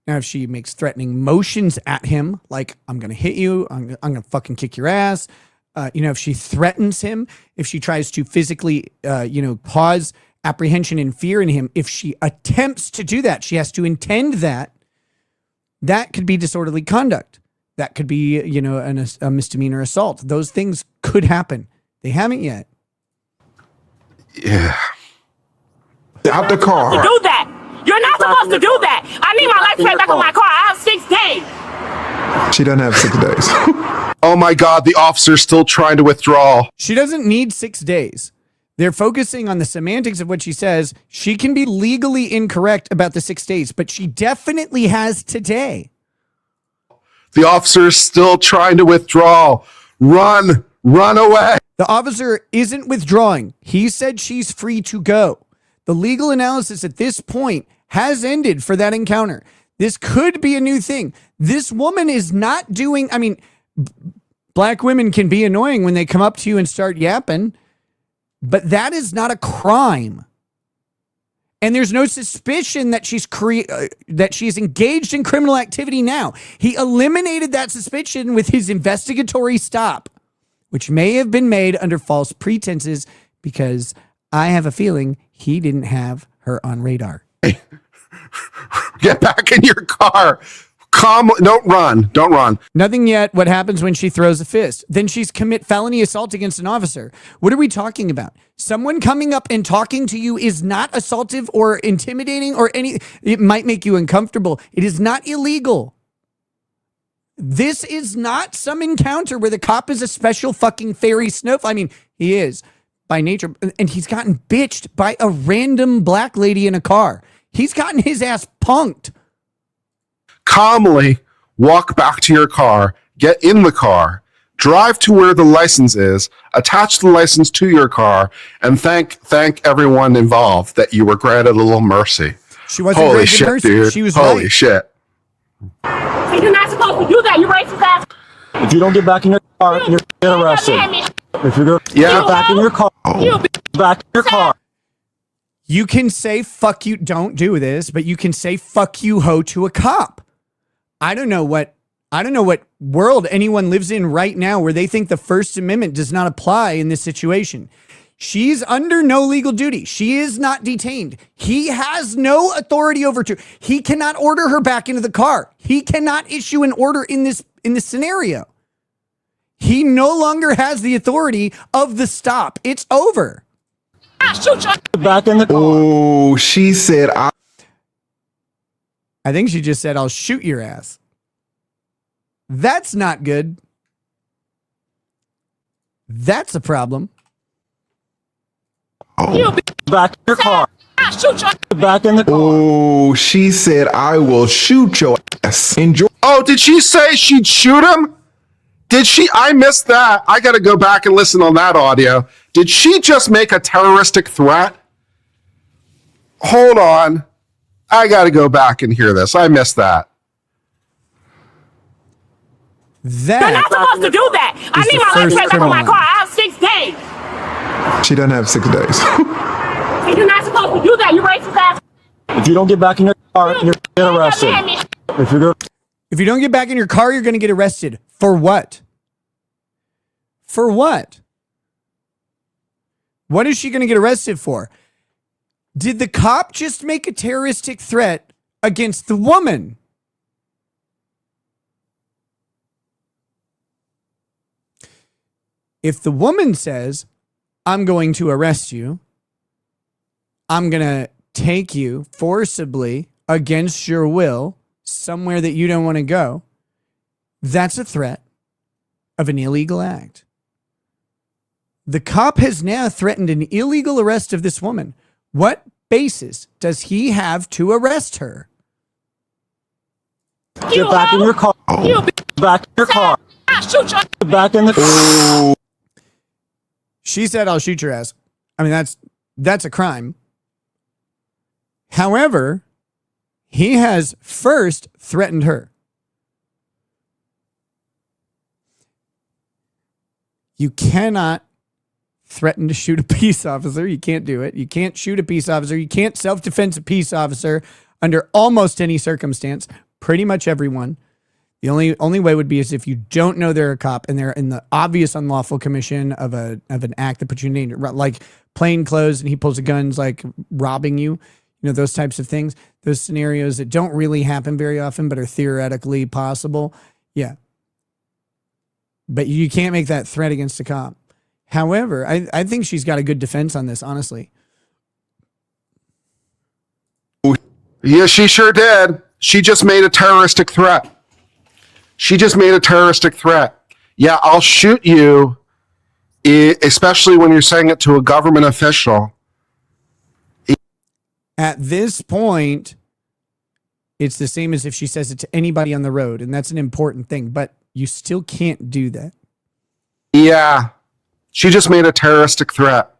Now, if she makes threatening motions at him, like, I'm going to hit you, I'm going to fucking kick your ass, if she threatens him, if she tries to physically, cause apprehension and fear in him, if she attempts to do that, she has to intend that. That could be disorderly conduct. That could be, a misdemeanor assault. Those things could happen. They haven't yet. Yeah. Out the car. Do that. You're not supposed to do that. I need my license plate back on my car. I have 6 days. She doesn't have 6 days. Oh my God, the officer's still trying to withdraw. She doesn't need 6 days. They're focusing on the semantics of what she says. She can be legally incorrect about the 6 days, but she definitely has today. The officer's still trying to withdraw. Run away. The officer isn't withdrawing. He said she's free to go. The legal analysis at this point has ended for that encounter. This could be a new thing. This woman is not doing, black women can be annoying when they come up to you and start yapping, but that is not a crime. And there's no suspicion that she's engaged in criminal activity now. He eliminated that suspicion with his investigatory stop, which may have been made under false pretenses because I have a feeling he didn't have her on radar. Get back in your car. Calmly. Don't run. Nothing yet. What happens when she throws a fist? Then she's commit felony assault against an officer. What are we talking about? Someone coming up and talking to you is not assaultive or intimidating or any. It might make you uncomfortable. It is not illegal. This is not some encounter where the cop is a special fucking fairy snowflake. He is by nature, and he's gotten bitched by a random black lady in a car. He's gotten his ass punked. Calmly walk back to your car, get in the car, drive to where the license is, attach the license to your car, and thank everyone involved that you were granted a little mercy. She wasn't Holy granted shit, mercy. dude. She was Holy right. shit. You're not supposed to do that. You racist ass. If you don't get back in your car, you're getting arrested. If you're going to Yeah. get back in your car, You back in your car. You can say fuck you, don't do this, but you can say fuck you ho to a cop. I don't know what world anyone lives in right now where they think the First Amendment does not apply in this situation. She's under no legal duty. She is not detained. He has no authority over her. He cannot order her back into the car. He cannot issue an order in this scenario. He no longer has the authority of the stop. It's over. Back in the car. Oh, she said, I think she just said, I'll shoot your ass. That's not good. That's a problem. Back in your car. Back in the car. oh, she said, I will shoot your ass. Enjoy. Oh, did she say she'd shoot him? Did she? I missed that. I got to go back and listen on that audio. Did she just make a terroristic threat? Hold on. I got to go back and hear this. I missed that. You're not supposed to do that. I need my license back on my car. I have 6 days. She doesn't have 6 days. And you're not supposed to do that. You racist ass. If you don't get back in your car, you're get arrested. If you don't get back in your car, you're going to get arrested. For what? For what? What is she going to get arrested for? Did the cop just make a terroristic threat against the woman? If the woman says, I'm going to arrest you, I'm going to take you forcibly against your will somewhere that you don't want to go, that's a threat of an illegal act. The cop has now threatened an illegal arrest of this woman. What basis does he have to arrest her? Get back in your car. Back in your car. Back in the car. She said, I'll shoot your ass. I mean, that's a crime. However, he has first threatened her. You cannot threaten to shoot a peace officer. You can't do it. You can't shoot a peace officer. You can't self-defense a peace officer under almost any circumstance. Pretty much everyone. The only way would be is if you don't know they're a cop and they're in the obvious unlawful commission of an act that puts you in danger, like plain clothes and he pulls the guns, like robbing you. You know, those types of things, those scenarios that don't really happen very often, but are theoretically possible. Yeah. But you can't make that threat against a cop. However, I think she's got a good defense on this, honestly. Yeah, she sure did. She just made a terroristic threat. Yeah, I'll shoot you, especially when you're saying it to a government official. At this point, it's the same as if she says it to anybody on the road, and that's an important thing, but you still can't do that. Yeah, she just made a terroristic threat.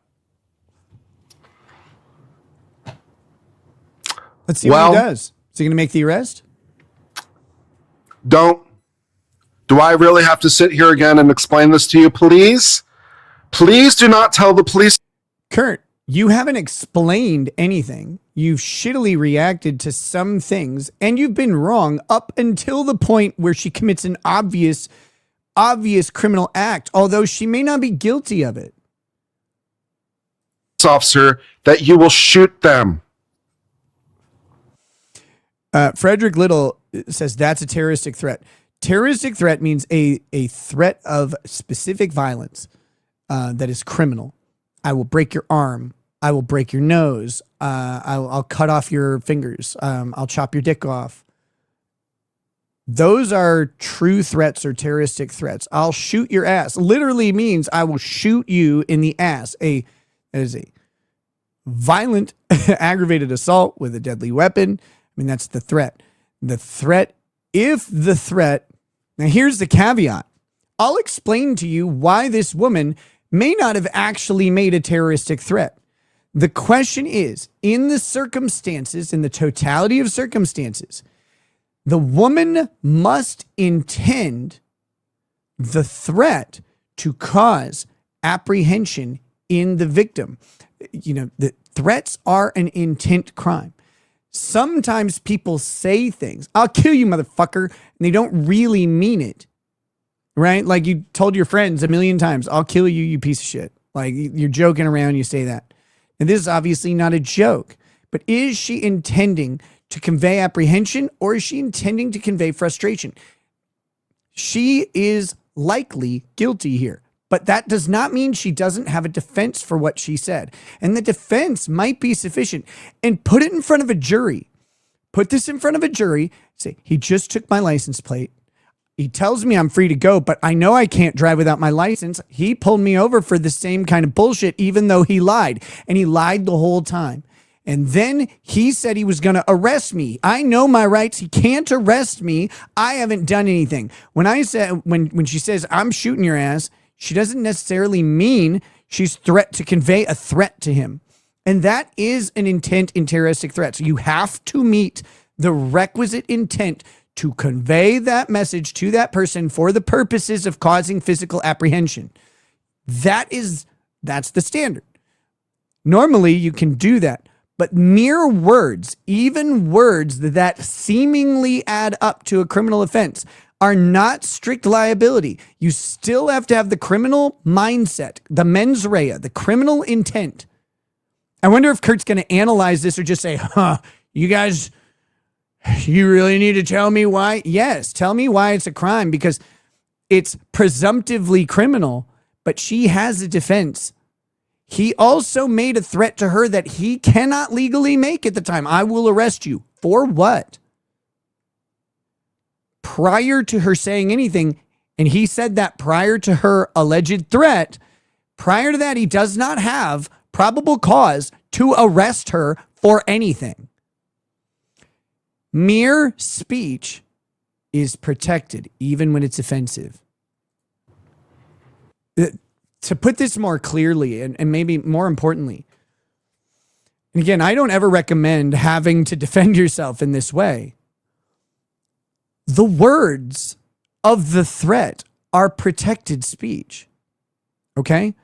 Let's see what he does. Is he going to make the arrest? Do I really have to sit here again and explain this to you, please? Please do not tell the police. Kurt, you haven't explained anything. You've shittily reacted to some things, and you've been wrong up until the point where she commits an obvious criminal act, although she may not be guilty of it. Officer, that you will shoot them. Frederick Little says that's a terroristic threat. Terroristic threat means a threat of specific violence that is criminal. I will break your arm. I will break your nose. I'll cut off your fingers. I'll chop your dick off. Those are true threats or terroristic threats. I'll shoot your ass. Literally means I will shoot you in the ass. That is a violent, aggravated assault with a deadly weapon. I mean, that's the threat. Now here's the caveat. I'll explain to you why this woman may not have actually made a terroristic threat. The question is, in the circumstances, in the totality of circumstances, the woman must intend the threat to cause apprehension in the victim. You know, Threats are an intent crime. Sometimes people say things, I'll kill you, motherfucker, and they don't really mean it, right? Like you told your friends a million times, I'll kill you, you piece of shit. Like you're joking around, you say that. And this is obviously not a joke, but is she intending to convey apprehension or is she intending to convey frustration? She is likely guilty here. But that does not mean she doesn't have a defense for what she said. And the defense might be sufficient. And put it in front of a jury. Put this in front of a jury. Say, he just took my license plate. He tells me I'm free to go, but I know I can't drive without my license. He pulled me over for the same kind of bullshit, even though he lied. And he lied the whole time. And then he said he was going to arrest me. I know my rights. He can't arrest me. I haven't done anything. When she says, I'm shooting your ass, she doesn't necessarily mean she's to convey a threat to him. And that is an intent in terroristic threat. So you have to meet the requisite intent to convey that message to that person for the purposes of causing physical apprehension. That's the standard. Normally you can do that, but mere words, even words that seemingly add up to a criminal offense, are not strict liability. You still have to have the criminal mindset, the mens rea, the criminal intent. I wonder if Kurt's going to analyze this or just say, you guys, you really need to tell me why? Yes, tell me why it's a crime, because it's presumptively criminal, but she has a defense. He also made a threat to her that he cannot legally make at the time. I will arrest you. For what? Prior to her saying anything, and he said that prior to her alleged threat, prior to that, he does not have probable cause to arrest her for anything. Mere speech is protected, even when it's offensive. To put this more clearly, and maybe more importantly, and again, I don't ever recommend having to defend yourself in this way. The words of the threat are protected speech. Okay?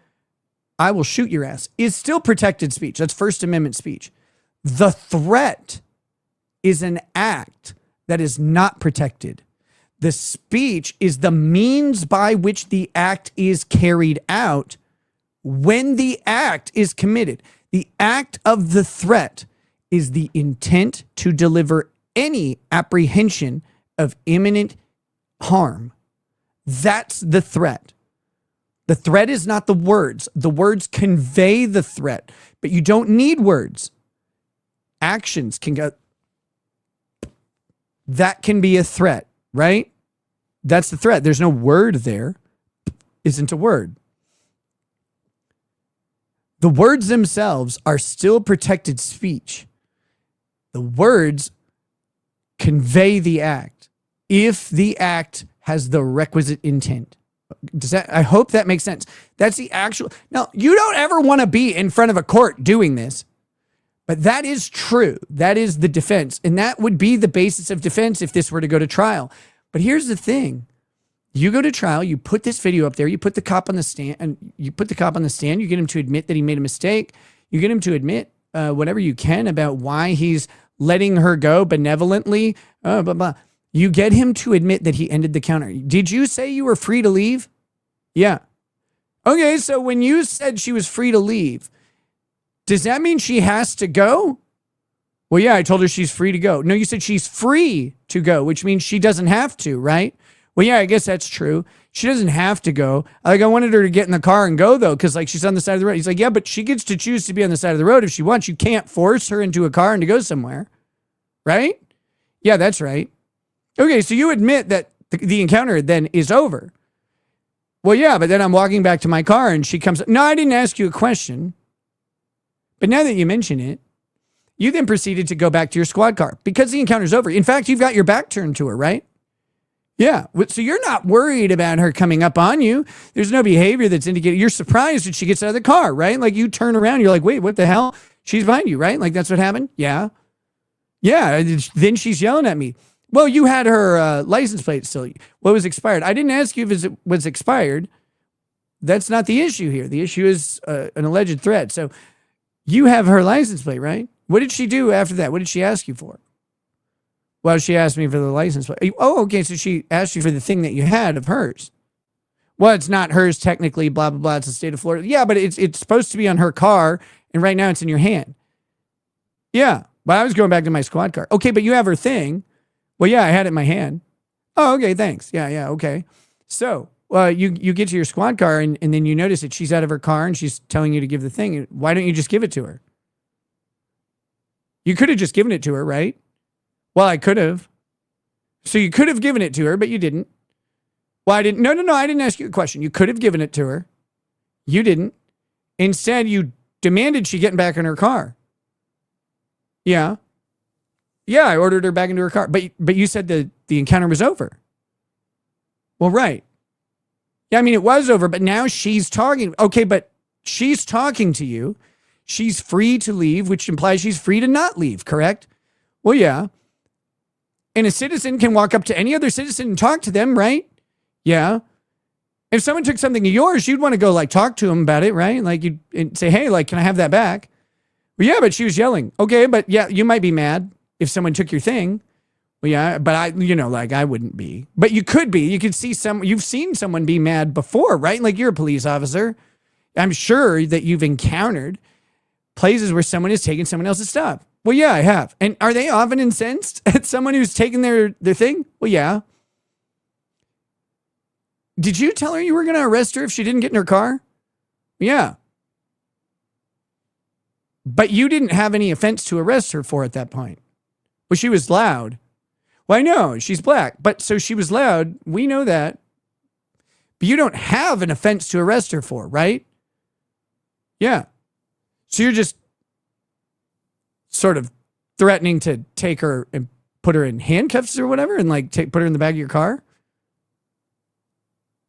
I will shoot your ass is still protected speech. That's First Amendment speech. The threat is an act that is not protected. The speech is the means by which the act is carried out when the act is committed. The act of the threat is the intent to deliver any apprehension of imminent harm. That's the threat. The threat is not the words. The words convey the threat, but you don't need words. Actions can go. That can be a threat, right? That's the threat. There's no word there. Isn't a word. The words themselves are still protected speech. The words convey the act if the act has the requisite intent. I hope that makes sense. That's the actual. Now, you don't ever want to be in front of a court doing this, but that is true. That is the defense. And that would be the basis of defense if this were to go to trial. But here's the thing. You go to trial, you put this video up there, you put the cop on the stand, you get him to admit that he made a mistake. You get him to admit whatever you can about why he's letting her go benevolently, blah, blah. You get him to admit that he ended the counter. Did you say you were free to leave? Yeah. Okay, so when you said she was free to leave, does that mean she has to go? Well, yeah, I told her she's free to go. No, you said she's free to go, which means she doesn't have to, right? Well, yeah, I guess that's true. She doesn't have to go. Like, I wanted her to get in the car and go, though, because, like, she's on the side of the road. He's like, yeah, but she gets to choose to be on the side of the road if she wants. You can't force her into a car and to go somewhere, right? Yeah, that's right. Okay, so you admit that the encounter then is over. Well, yeah, but then I'm walking back to my car and she comes up. No, I didn't ask you a question. But now that you mention it, you then proceeded to go back to your squad car because the encounter's over. In fact, you've got your back turned to her, right? Yeah. So you're not worried about her coming up on you. There's no behavior that's indicated. You're surprised when she gets out of the car, right? Like you turn around, you're like, wait, what the hell? She's behind you, right? Like that's what happened? Yeah. Yeah. Then she's yelling at me. Well, you had her license plate still. What was expired? I didn't ask you if it was expired. That's not the issue here. The issue is an alleged threat. So You have her license plate, right? What did she do after that? What did she ask you for? Well, she asked me for the license plate. Oh, okay. So she asked you for the thing that you had of hers. Well, it's not hers technically, blah, blah, blah. It's the state of Florida. Yeah, but it's supposed to be on her car, and right now it's in your hand. Yeah, but I was going back to my squad car. Okay, but you have her thing. Well, yeah, I had it in my hand. Oh, okay, thanks. Yeah, okay. So you get to your squad car, and then you notice that she's out of her car, and she's telling you to give the thing. Why don't you just give it to her? You could have just given it to her, right? Well, I could have. So you could have given it to her, but you didn't. Well, I didn't. No, I didn't ask you a question. You could have given it to her. You didn't. Instead, you demanded she get back in her car. Yeah. Yeah, I ordered her back into her car. But you said the encounter was over. Well, right. Yeah, I mean, it was over, but now she's talking. Okay, but she's talking to you. She's free to leave, which implies she's free to not leave, correct? Well, yeah. And a citizen can walk up to any other citizen and talk to them, right? Yeah. If someone took something of yours, you'd want to go like talk to them about it, right? Like you'd say, hey, like, can I have that back? Well, yeah, but she was yelling. Okay, but yeah, you might be mad if someone took your thing. Well, yeah, but I wouldn't be. But you could be. You could see you've seen someone be mad before, right? Like you're a police officer. I'm sure that you've encountered places where someone is taking someone else's stuff. Well, yeah, I have. And are they often incensed at someone who's taking their thing? Well, yeah. Did you tell her you were going to arrest her if she didn't get in her car? Yeah. But you didn't have any offense to arrest her for at that point. Well, she was loud. Well, I know, she's black. But so she was loud. We know that. But you don't have an offense to arrest her for, right? Yeah. So you're just sort of threatening to take her and put her in handcuffs or whatever and like put her in the back of your car?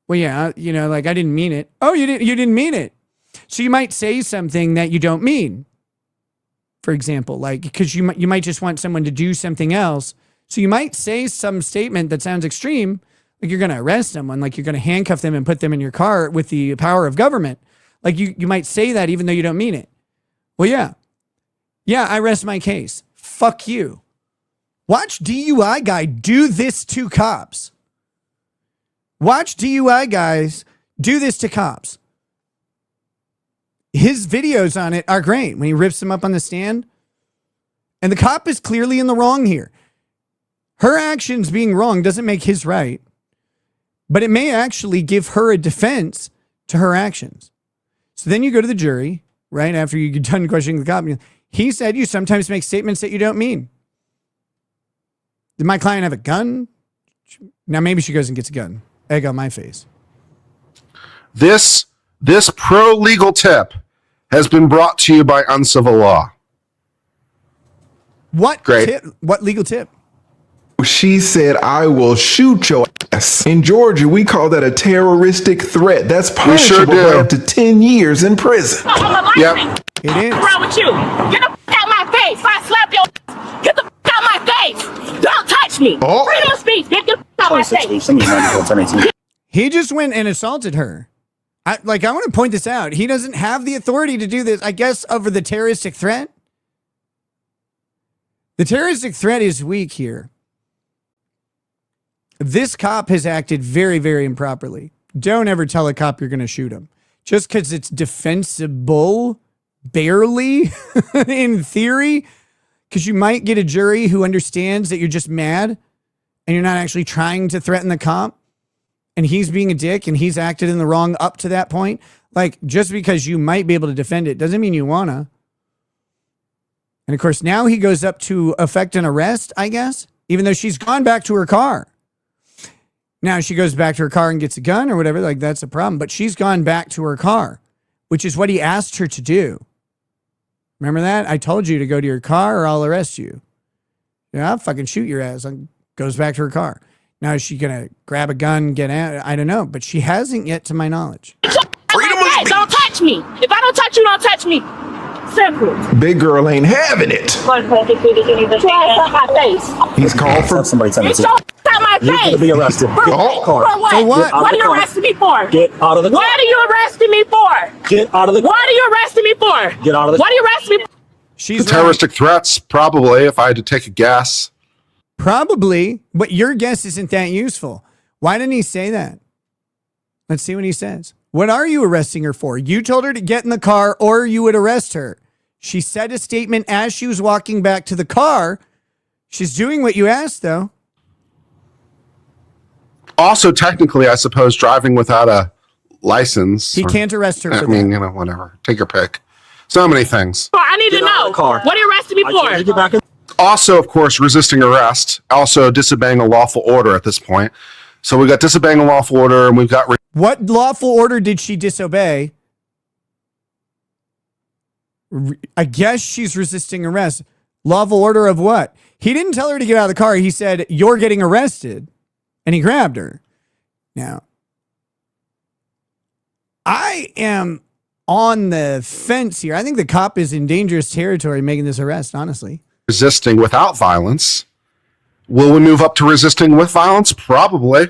Well, yeah, like I didn't mean it. Oh, you didn't mean it. So you might say something that you don't mean. For example, like, because you might just want someone to do something else. So you might say some statement that sounds extreme, like you're going to arrest someone, like you're going to handcuff them and put them in your car with the power of government. Like you might say that even though you don't mean it. Well, yeah. Yeah, I rest my case. Fuck you. Watch DUI guy do this to cops. Watch DUI guys do this to cops. His videos on it are great when he rips them up on the stand. And the cop is clearly in the wrong here. Her actions being wrong doesn't make his right, but it may actually give her a defense to her actions. So then you go to the jury, right, after you get done questioning the cop. He said you sometimes make statements that you don't mean. Did my client have a gun? Now maybe she goes and gets a gun. Egg on my face. This pro legal tip has been brought to you by Uncivil Law. What Great. tip? What legal tip? She said, I will shoot your ass. In Georgia, we call that a terroristic threat. That's sure punishable do. by up to 10 years in prison. Yep. It is. What's wrong with you? Get the f out my face. If I slap your ass, get the f out my face. Don't touch me. Oh. Freedom of speech. Get the f out my face. He just went and assaulted her. I want to point this out. He doesn't have the authority to do this, I guess, over the terroristic threat. The terroristic threat is weak here. This cop has acted very, very improperly. Don't ever tell a cop you're going to shoot him. Just because it's defensible, barely, in theory, because you might get a jury who understands that you're just mad and you're not actually trying to threaten the cop. And he's being a dick and he's acted in the wrong up to that point. Like, just because you might be able to defend it doesn't mean you wanna. And of course, now he goes up to effect an arrest, I guess, even though she's gone back to her car. Now she goes back to her car and gets a gun or whatever. Like, that's a problem. But she's gone back to her car, which is what he asked her to do. Remember that? I told you to go to your car or I'll arrest you. Yeah, I'll fucking shoot your ass. And goes back to her car. Now, is she going to grab a gun, get out? I don't know, but she hasn't yet, to my knowledge. Freedom of speech. Don't touch me. If I don't touch you, don't touch me. Simple. Big girl ain't having it. Try to slap my face. He's called for Somebody tell me Get your out my the You're going to case. be arrested. For, Get out of the car. for what? For what? What are you arresting me for? Get out of the car. What are you arresting me for? Get out of the car. What are you arresting me for? Get out of the What are you arresting me for? She's right. Terroristic threats, probably, if I had to take a guess. Probably, but your guess isn't that useful. Why didn't he say that? Let's see what he says. What are you arresting her for? You told her to get in the car or you would arrest her. She said a statement as she was walking back to the car. She's doing what you asked, though. Also, technically, I suppose driving without a license. He can't arrest her I for mean, that. whatever. Take your pick. So many things. I need to Get out know. of the car. What are you arresting me I told you to get for? back in. Also, of course, resisting arrest. Also, disobeying a lawful order at this point. So we got disobeying a lawful order, and we've got What lawful order did she disobey? I guess she's resisting arrest. Lawful order of what? He didn't tell her to get out of the car. He said, "You're getting arrested." And he grabbed her. Now, I am on the fence here. I think the cop is in dangerous territory making this arrest, honestly. resisting without violence. Will we move up to resisting with violence? Probably.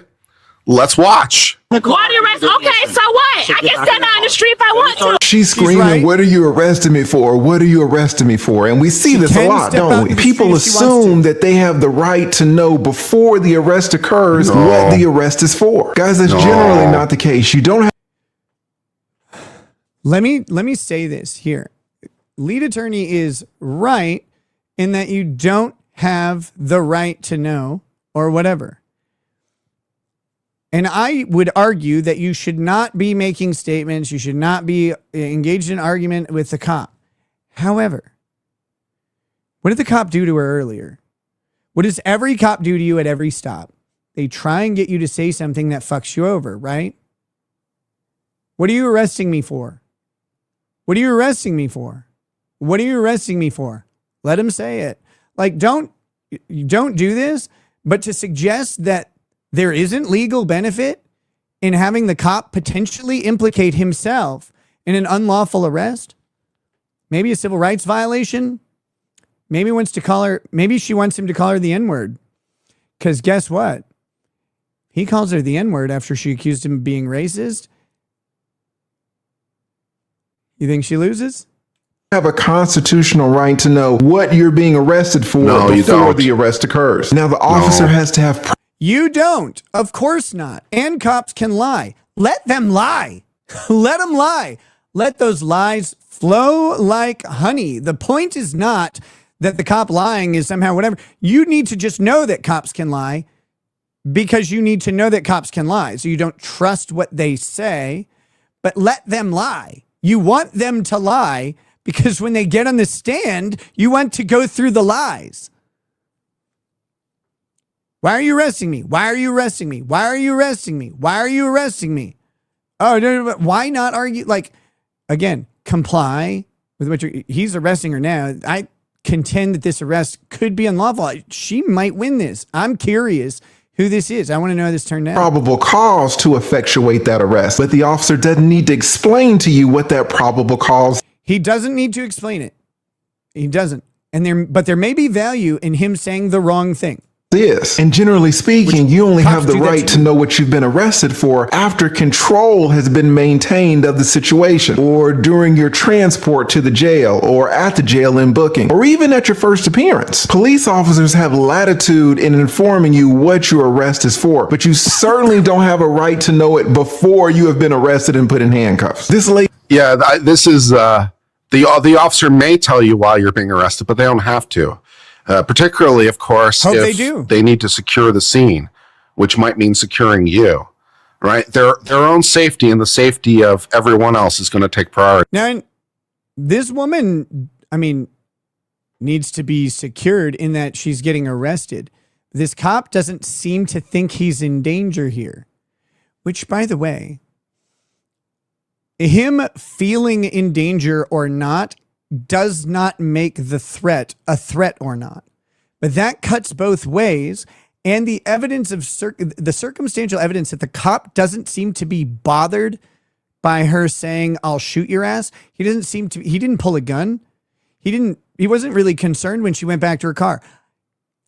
Let's watch. What are you arresting? Okay, so what? I can stand out in the street if I want to. She's screaming, right. "What are you arresting me for? What are you arresting me for?" And we see this a can lot, step out don't we? in the People street if she wants assume that they have the right to know before the arrest occurs No. what the arrest is for. Guys, that's No. generally not the case. You don't have Let me say this here. Lead attorney is right in that you don't have the right to know or whatever. And I would argue that you should not be making statements. You should not be engaged in argument with the cop. However, what did the cop do to her earlier? What does every cop do to you at every stop? They try and get you to say something that fucks you over, right? What are you arresting me for? What are you arresting me for? What are you arresting me for? Let him say it. Like, don't do this, but to suggest that there isn't legal benefit in having the cop potentially implicate himself in an unlawful arrest, maybe a civil rights violation, maybe she wants him to call her the N-word. Because guess what? He calls her the N-word after she accused him of being racist. You think she loses? have a constitutional right to know what you're being arrested for No, you before don't. the arrest occurs. Now, the officer has to have You don't. Of course not. And cops can lie. Let them lie. Let them lie. Let those lies flow like honey. The point is not that the cop lying is somehow whatever. You need to just know that cops can lie because you need to know that cops can lie. So you don't trust what they say, but let them lie. You want them to lie because when they get on the stand, you want to go through the lies. Why are you arresting me? Why are you arresting me? Why are you arresting me? Why are you arresting me? Oh, no, why not argue? Like, again, comply with what he's arresting her now. I contend that this arrest could be unlawful. She might win this. I'm curious who this is. I want to know how this turned out. probable cause to effectuate that arrest, but the officer doesn't need to explain to you what that probable cause He doesn't need to explain it. He doesn't. But there may be value in him saying the wrong thing. is. And generally speaking, you only cops have the do that right too. to know what you've been arrested for after control has been maintained of the situation, or during your transport to the jail, or at the jail in booking, or even at your first appearance. Police officers have latitude in informing you what your arrest is for, but you certainly don't have a right to know it before you have been arrested and put in handcuffs. This lady Yeah, this is the officer may tell you why you're being arrested, but they don't have to. Particularly, of course, Hope if they do. they need to secure the scene, which might mean securing you. Right? Their own safety and the safety of everyone else is going to take priority. Now, this woman, needs to be secured in that she's getting arrested. This cop doesn't seem to think he's in danger here, which, by the way, him feeling in danger or not does not make the threat a threat or not. But that cuts both ways. And the evidence of the circumstantial evidence that the cop doesn't seem to be bothered by her saying, "I'll shoot your ass." He didn't pull a gun. He wasn't really concerned when she went back to her car.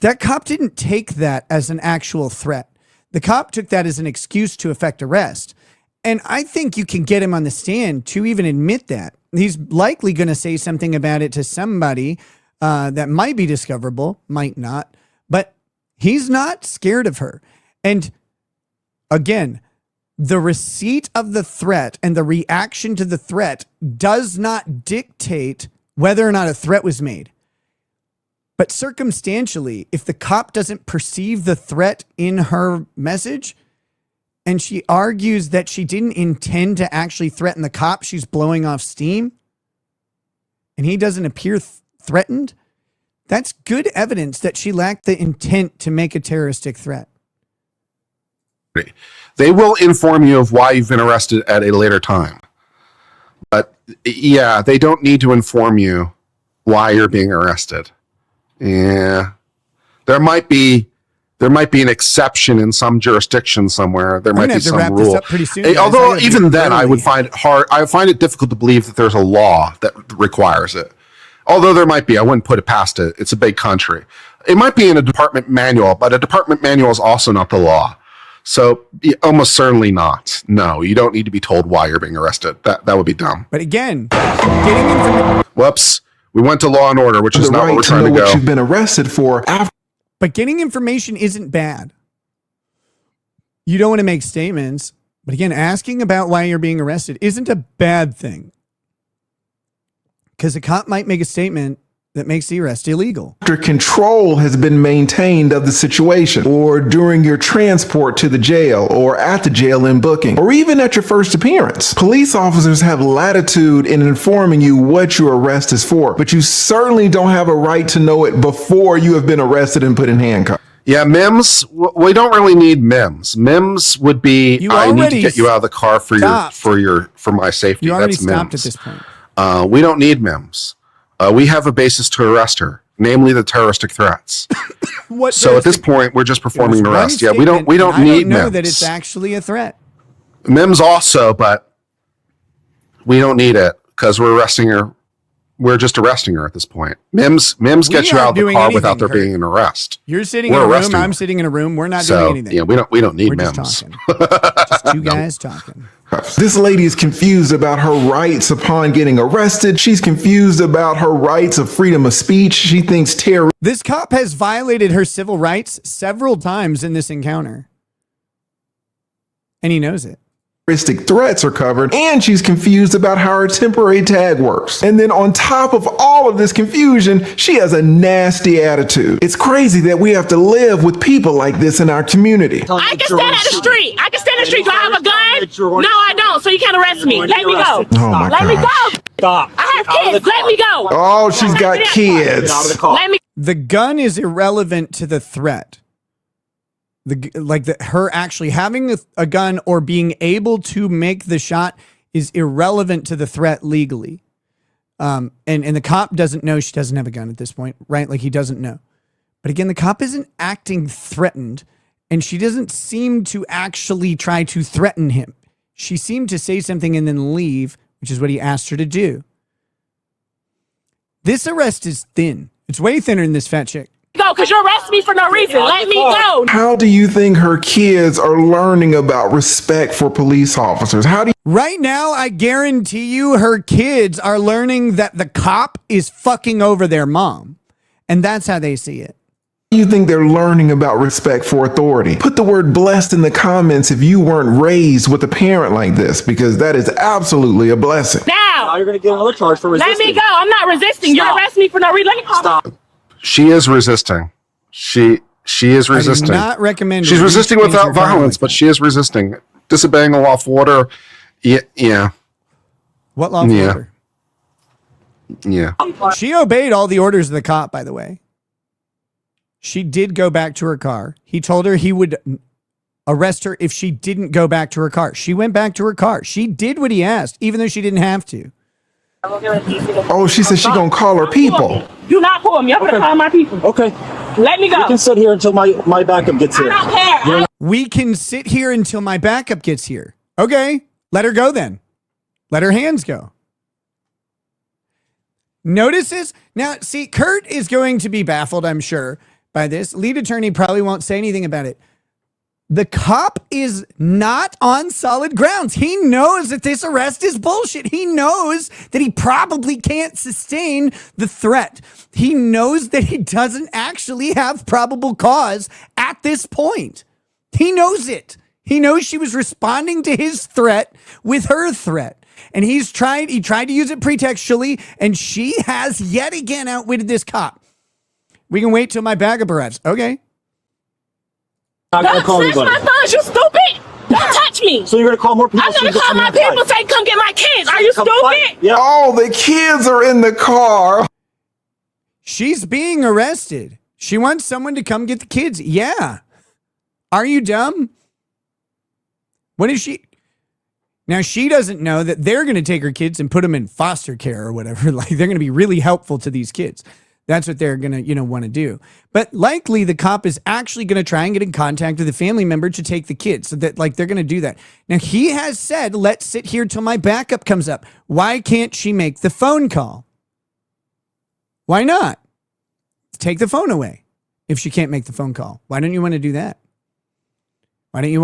That cop didn't take that as an actual threat. The cop took that as an excuse to effect arrest. And I think you can get him on the stand to even admit that. He's likely going to say something about it to somebody that might be discoverable, might not, but he's not scared of her. And again, the receipt of the threat and the reaction to the threat does not dictate whether or not a threat was made. But circumstantially, if the cop doesn't perceive the threat in her message, and she argues that she didn't intend to actually threaten the cop, she's blowing off steam, and he doesn't appear threatened, that's good evidence that she lacked the intent to make a terroristic threat. They will inform you of why you've been arrested at a later time. But yeah, they don't need to inform you why you're being arrested. Yeah. There might be an exception in some jurisdiction somewhere. There might be some wrap rule. this up pretty soon, guys. Although even then, I would find it hard. I find it difficult to believe that there's a law that requires it. Although there might be, I wouldn't put it past it. It's a big country. It might be in a department manual, but a department manual is also not the law. So almost certainly not. No, you don't need to be told why you're being arrested. That would be dumb. But again, getting information. Whoops. We went to Law and Order, which is not what we're trying to go. What you've been arrested for after. But getting information isn't bad. You don't want to make statements. But again, asking about why you're being arrested isn't a bad thing. Because a cop might make a statement that makes the arrest illegal. After control has been maintained of the situation, or during your transport to the jail, or at the jail in booking, or even at your first appearance. Police officers have latitude in informing you what your arrest is for, but you certainly don't have a right to know it before you have been arrested and put in handcuffs. Yeah, MIMS, we don't really need MIMS. MIMS would be, I need to get you out of the car for my safety. You already That's stopped MIMS. at this point. We don't need MIMS. We have a basis to arrest her, namely the terroristic threats. So at this point, we're just performing an arrest. Yeah, we don't need I don't know MIMS. that it's actually a threat. MIMS also, but we don't need it because we're arresting her. We're just arresting her at this point. MIMS gets you out of the car without there being an arrest. You're sitting in a room. I'm sitting in a room. We're not doing anything. Yeah, we don't need We're MIMS. just talking. Just two guys talking. This lady is confused about her rights upon getting arrested. She's confused about her rights of freedom of speech. She thinks This cop has violated her civil rights several times in this encounter. And he knows it. terroristic threats are covered, and she's confused about how her temporary tag works. And then on top of all of this confusion, she has a nasty attitude. It's crazy that we have to live with people like this in our community. I can stand at the street. I can stand at the street. Do I have a gun? No, I don't. So you can't arrest me. Let me go. Oh my Let me gosh. go. Stop. I have kids. Let me go. Oh, she's got kids. Let me. The gun is irrelevant to the threat. Her actually having a gun or being able to make the shot is irrelevant to the threat legally. And the cop doesn't know she doesn't have a gun at this point, right? Like he doesn't know. But again, the cop isn't acting threatened, and she doesn't seem to actually try to threaten him. She seemed to say something and then leave, which is what he asked her to do. This arrest is thin. It's way thinner than this fat chick. Go, because you arrest me for no reason. Let me go. How do you think her kids are learning about respect for police officers? How do you Right now, I guarantee you her kids are learning that the cop is fucking over their mom. And that's how they see it. think they're learning about respect for authority? Put the word blessed in the comments if you weren't raised with a parent like this, because that is absolutely a blessing. Now you're going to get another charge for resisting. let me go. I'm not resisting. Stop. You arrest me for no reason. Let me Stop. She is resisting. She is resisting. I do not recommend. She's resisting reaching without into your car violence, like but that. she is resisting. Disobeying a lawful order. Yeah. What lawful Yeah. order? Yeah. She obeyed all the orders of the cop, by the way. She did go back to her car. He told her he would arrest her if she didn't go back to her car. She went back to her car. She did what he asked, even though she didn't have to. Oh, she said she gonna call her people. Do not pull me. I'm going to call my people. Okay. Let me go. You can sit here until my backup gets I here. don't care. We can sit here until my backup gets here. Okay, let her go then. Let her hands go. Notice this? Now, see, Kurt is going to be baffled, I'm sure, by this. Lead attorney probably won't say anything about it. The cop is not on solid grounds. He knows that this arrest is bullshit. He knows that he probably can't sustain the threat. He knows that he doesn't actually have probable cause at this point. He knows it. He knows she was responding to his threat with her threat. And he tried to use it pretextually, and she has yet again outwitted this cop. We can wait till my backup arrives. Okay. I'm not gonna call That's anybody. my phone, you stupid! Don't touch me! So you're gonna call more people? I'm so you gonna get call my some people, fight. say, come get my kids. Are you Come stupid? fight. Yeah. Oh, the kids are in the car. She's being arrested. She wants someone to come get the kids. Yeah. Are you dumb? What is she? Now, she doesn't know that they're going to take her kids and put them in foster care or whatever. Like, they're going to be really helpful to these kids. That's what they're going to, want to do. But likely the cop is actually going to try and get in contact with a family member to take the kids. So that, they're going to do that. Now, he has said, let's sit here till my backup comes up. Why can't she make the phone call? Why not? Take the phone away if she can't make the phone call. Why don't you want to do that? Why don't you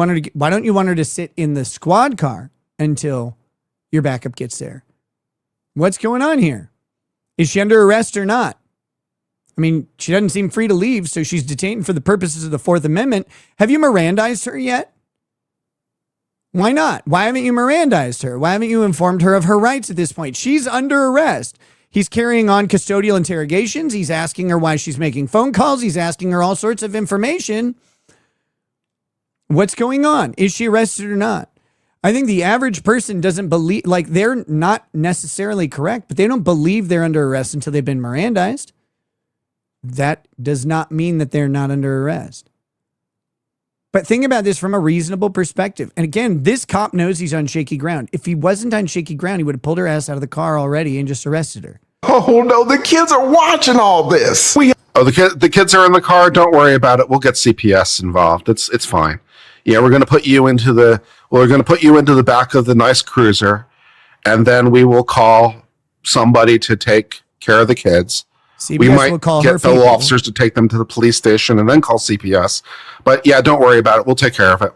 want her to sit in the squad car until your backup gets there? What's going on here? Is she under arrest or not? I mean, she doesn't seem free to leave, so she's detained for the purposes of the Fourth Amendment. Have you Mirandized her yet? Why not? Why haven't you Mirandized her? Why haven't you informed her of her rights at this point? She's under arrest. He's carrying on custodial interrogations. He's asking her why she's making phone calls. He's asking her all sorts of information. What's going on? Is she arrested or not? I think the average person doesn't believe, they're not necessarily correct, but they don't believe they're under arrest until they've been Mirandized. That does not mean that they're not under arrest. But think about this from a reasonable perspective. And again, this cop knows he's on shaky ground. If he wasn't on shaky ground, he would have pulled her ass out of the car already and just arrested her. Oh no, the kids are watching all this. The kids are in the car. Don't worry about it. We'll get CPS involved. It's fine. Yeah, we're going to put you into the back of the nice cruiser, and then we will call somebody to take care of the kids. CPS We might will call get her fellow people. officers to take them to the police station and then call CPS. But yeah, don't worry about it. We'll take care of it.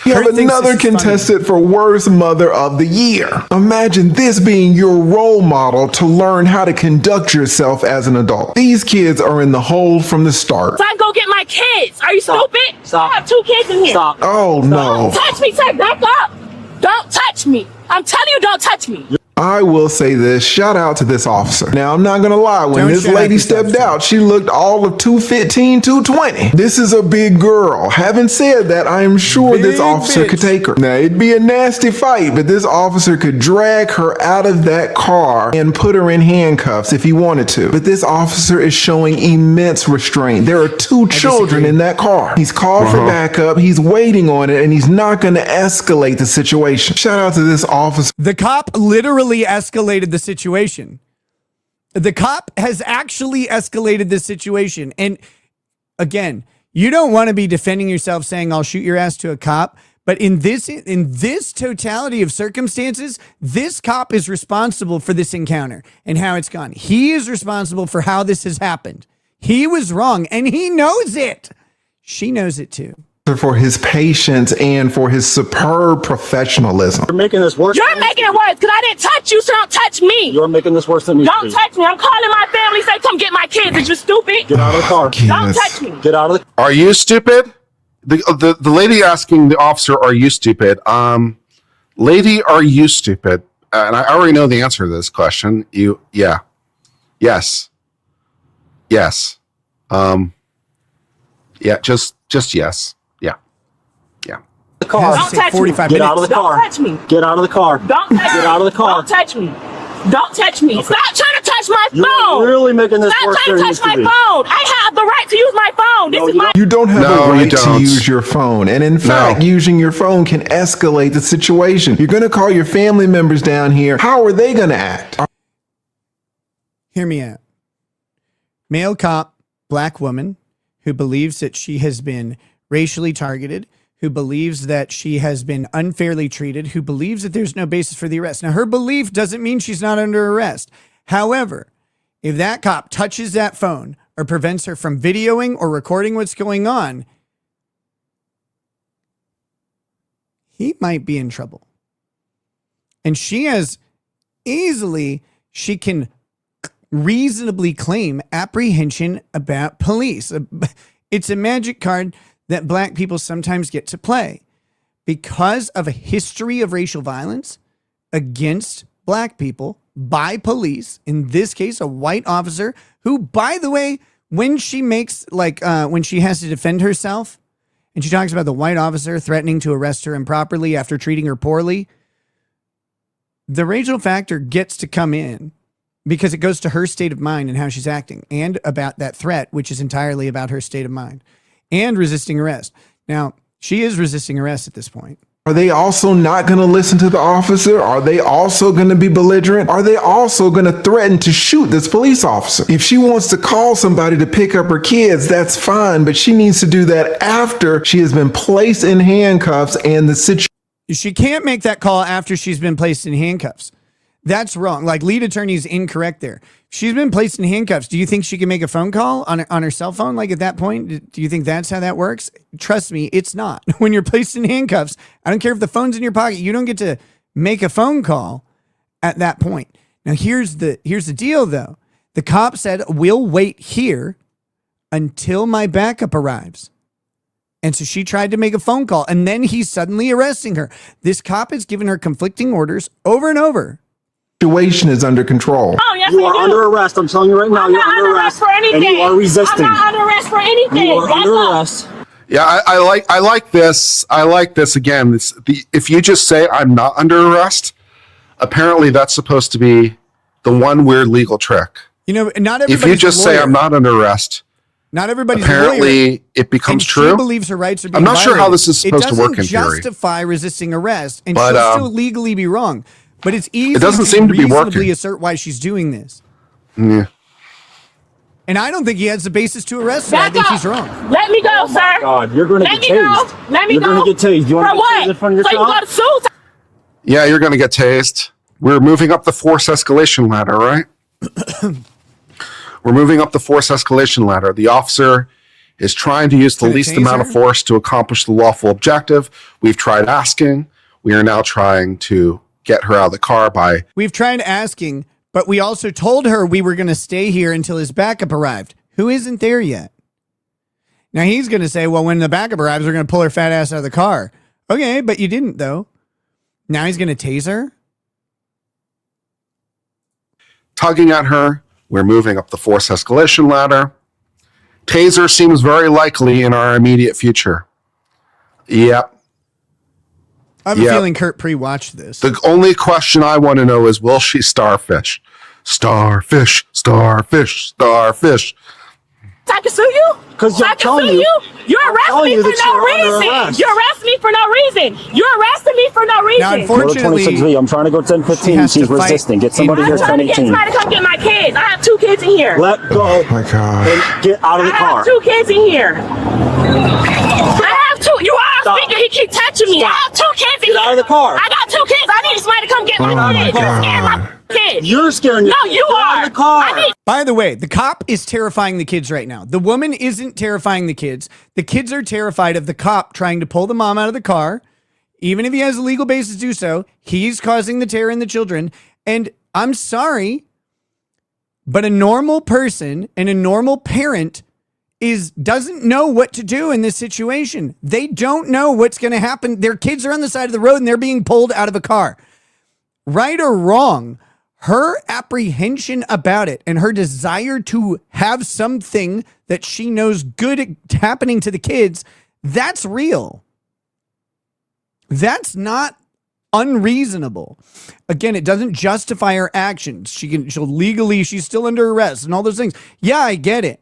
You have Kurt thinks another this is contestant for Worst Mother of the Year. Imagine this being your role model to learn how to conduct yourself as an adult. These kids are in the hole from the start. So I can go get my kids. Are you Stop. stupid? Stop. I have 2 kids in here. Stop. Oh no. Don't touch me, sir. Back up. Don't touch me. I'm telling you, don't touch me. I will say this, shout out to this officer. Now, I'm not going to lie, when Don't this shout out lady this stepped officer. out, she looked all of 215, 220. This is a big girl. Having said that, I am sure this Big officer bitch. could take her. Now, it'd be a nasty fight, but this officer could drag her out of that car and put her in handcuffs if he wanted to. But this officer is showing immense restraint. There are 2 children in that car. He's called for backup, he's waiting on it, and he's not going to escalate the situation. Shout out to this officer. The cop literally escalated the situation. The cop has actually escalated the situation. And again, you don't want to be defending yourself saying, I'll shoot your ass to a cop. But in this totality of circumstances, this cop is responsible for this encounter and how it's gone. He is responsible for how this has happened. He was wrong and he knows it. She knows it too. For his patience and for his superb professionalism. You're making this worse. You're making it worse because I didn't touch you, so don't touch me. You're making this worse than me. Don't touch me. I'm calling my family, say, come get my kids. Are you stupid? Get out of the car. Don't Yes. touch me. Get out of the Are you stupid? The lady asking the officer, "Are you stupid?" Lady, are you stupid? And I already know the answer to this question. Yes. Yes. Yeah. Just yes. car. Don't touch me. 45 Get out of the Don't car. touch me. Get out of the car. Don't touch me. Get out of the car. Don't touch me. Don't touch me. Stop trying to touch my You're phone. really making this Stop worse trying than to it touch used to my be. phone. I have the right to use my phone. This No, is you my. You don't have No, the you right to don't. use your phone. And in fact, using your phone can escalate the situation. You're going to call your family members down here. How are they going to act? Hear me out. Male cop, black woman who believes that she has been racially targeted, who believes that she has been unfairly treated, who believes that there's no basis for the arrest. Now, her belief doesn't mean she's not under arrest. However, if that cop touches that phone or prevents her from videoing or recording what's going on, he might be in trouble. And she can reasonably claim apprehension about police. It's a magic card that black people sometimes get to play because of a history of racial violence against black people by police. In this case, a white officer who, by the way, when she makes when she has to defend herself and she talks about the white officer threatening to arrest her improperly after treating her poorly, the racial factor gets to come in because it goes to her state of mind and how she's acting and about that threat, which is entirely about her state of mind and resisting arrest. Now, she is resisting arrest at this point. Are they also not going to listen to the officer? Are they also going to be belligerent? Are they also going to threaten to shoot this police officer? If she wants to call somebody to pick up her kids, that's fine, but she needs to do that after she has been placed in handcuffs and the situation. She can't make that call after she's been placed in handcuffs. That's wrong. Like, lead attorney's incorrect there. She's been placed in handcuffs. Do you think she can make a phone call on her cell phone? Like, at that point, do you think that's how that works? Trust me, it's not. When you're placed in handcuffs, I don't care if the phone's in your pocket. You don't get to make a phone call at that point. Now, here's the deal, though. The cop said, we'll wait here until my backup arrives. And so she tried to make a phone call, and then he's suddenly arresting her. This cop has given her conflicting orders over and over. Situation is under control. Oh, yes, You are under arrest. I'm telling you right now. I'm You're not under arrest for anything. And you are resisting. I'm not under arrest for anything. You are Back under up. arrest. Yeah, I like this. I like this again. If you just say I'm not under arrest, apparently that's supposed to be the one weird legal trick. You know, not everybody. If you just say I'm not under arrest, not everybody's apparently it becomes and true. She believes her rights are being I'm not sure how violated. this is supposed to work in It theory. doesn't justify resisting arrest, and But, she'll still legally be wrong. But it's easy. It doesn't seem to be reasonably working. assert why she's doing this. Yeah. And I don't think he has the basis to arrest her. I Back think up. he's wrong. Let me go, sir. God, you're going to Let get me go. tased. Let me You're go. going to get tased. You want For to get what? tased in front of your So you child? go to suit? Yeah, you're going to get tased. We're moving up the force escalation ladder, right? We're moving up the force escalation ladder. The officer is trying to use the Gonna least tase amount her? of force to accomplish the lawful objective. We've tried asking. We are now trying to get her out of the car by... We've tried asking, but we also told her we were going to stay here until his backup arrived, who isn't there yet. Now he's going to say, well, when the backup arrives, we're going to pull her fat ass out of the car. Okay, but you didn't, though. Now he's going to tase her? tugging at her. We're moving up the force escalation ladder. Taser seems very likely in our immediate future. Yep. I have a feeling Kurt pre-watched this. The only question I want to know is, will she starfish? Starfish, starfish, starfish. I can sue you? Because I can sue you? You're arresting me for no reason. You're arresting me for no reason. You're arresting me for no reason. Now, Go to unfortunately, 26V. I'm trying to go 1015. She's resisting. Get somebody here I'm trying to get 1018. somebody to come get my kids. I have 2 kids in here. Let go. Oh my God. And get out of the I car. have 2 kids in here. I have 2. You are Stop. speaking. He keep touching me. I have 2 kids in Get here. out of the car. I got 2 kids. I need somebody to come get Oh my my kids. God. Scare my kids. You're scaring your No, you Get are. out of the car. I need by the way, the cop is terrifying the kids right now. The woman isn't terrifying the kids. The kids are terrified of the cop trying to pull the mom out of the car. Even if he has a legal basis to do so, he's causing the terror in the children. And I'm sorry, but a normal person and a normal parent doesn't know what to do in this situation. They don't know what's going to happen. Their kids are on the side of the road and they're being pulled out of a car. Right or wrong, her apprehension about it and her desire to have something that she knows good happening to the kids, that's real. That's not unreasonable. Again, it doesn't justify her actions. She's still under arrest and all those things. Yeah, I get it.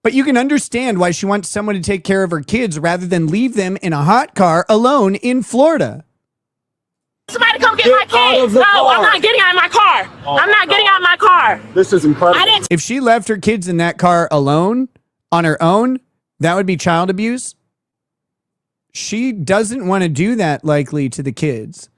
But you can understand why she wants someone to take care of her kids rather than leave them in a hot car alone in Florida. somebody come get Get my out kids. of the No, car. I'm not getting out of my car. I'm not getting out of my car. This is incredible. I didn't If she left her kids in that car alone on her own, that would be child abuse. She doesn't want to do that likely to the kids.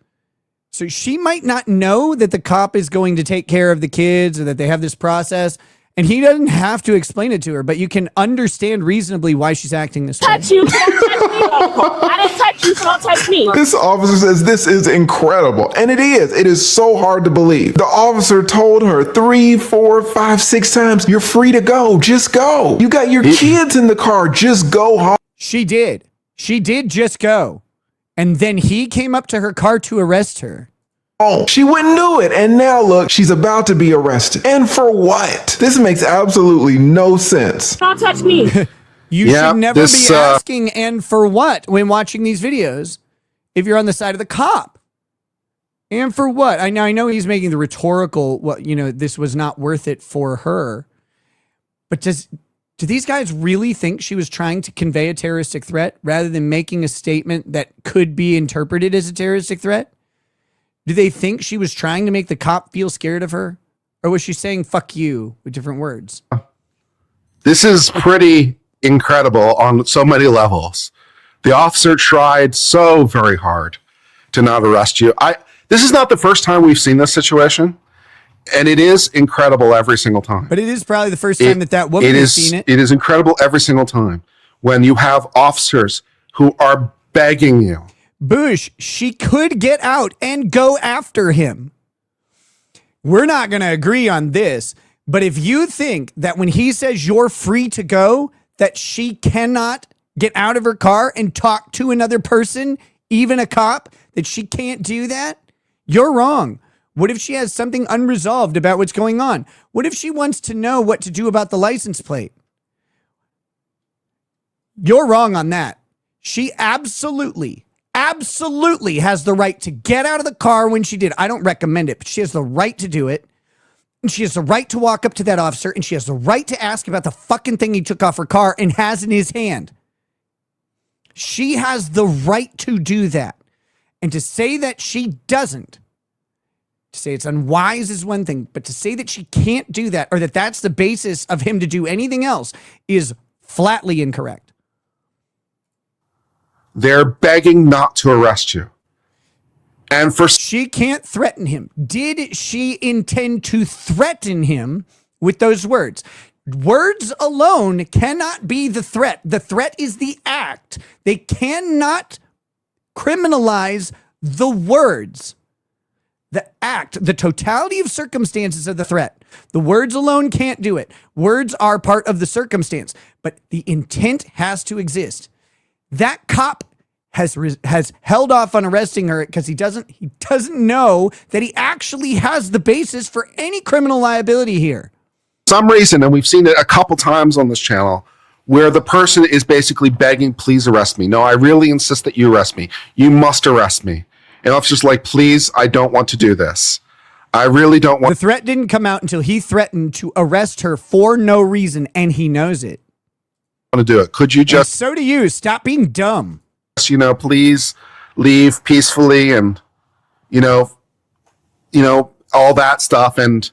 So she might not know that the cop is going to take care of the kids or that they have this process. And he doesn't have to explain it to her, but you can understand reasonably why she's acting this way. Touch you, so don't touch me. I didn't touch you, so don't touch me. This officer says this is incredible. And it is. It is so hard to believe. The officer told her 3, 4, 5, 6 times, you're free to go. Just go. You got your kids in the car. Just go home. She did. She did just go. And then he came up to her car to arrest her. She wouldn't do it. And now look, she's about to be arrested. And for what? This makes absolutely no sense. Don't touch me. You should never be asking and for what when watching these videos if you're on the side of the cop. And for what? I know he's making the rhetorical, this was not worth it for her. But do these guys really think she was trying to convey a terroristic threat rather than making a statement that could be interpreted as a terroristic threat? Do they think she was trying to make the cop feel scared of her? Or was she saying fuck you with different words? This is pretty incredible on so many levels. The officer tried so very hard to not arrest you. This is not the first time we've seen this situation, and it is incredible every single time. But it is probably the first time that woman has seen it. It is incredible every single time when you have officers who are begging you. Bush, she could get out and go after him. We're not going to agree on this, but if you think that when he says you're free to go, that she cannot get out of her car and talk to another person, even a cop, that she can't do that, you're wrong. What if she has something unresolved about what's going on? What if she wants to know what to do about the license plate? You're wrong on that. She absolutely has the right to get out of the car when she did. I don't recommend it, but she has the right to do it. And she has the right to walk up to that officer, and she has the right to ask about the fucking thing he took off her car and has in his hand. She has the right to do that. And to say that she doesn't, to say it's unwise is one thing, but to say that she can't do that or that that's the basis of him to do anything else is flatly incorrect. They're begging not to arrest you. And she can't threaten him. Did she intend to threaten him with those words? Words alone cannot be the threat. The threat is the act. They cannot criminalize the words. The act, the totality of circumstances of the threat. The words alone can't do it. Words are part of the circumstance, but the intent has to exist. That cop has held off on arresting her because he doesn't know that he actually has the basis for any criminal liability here. For some reason, and we've seen it a couple times on this channel, where the person is basically begging, please arrest me. No, I really insist that you arrest me. You must arrest me. And I'm just like, please, I don't want to do this. I really don't want. The threat didn't come out until he threatened to arrest her for no reason, and he knows it. To do it. Could you just? And so do you. Stop being dumb. Please leave peacefully, and all that stuff. And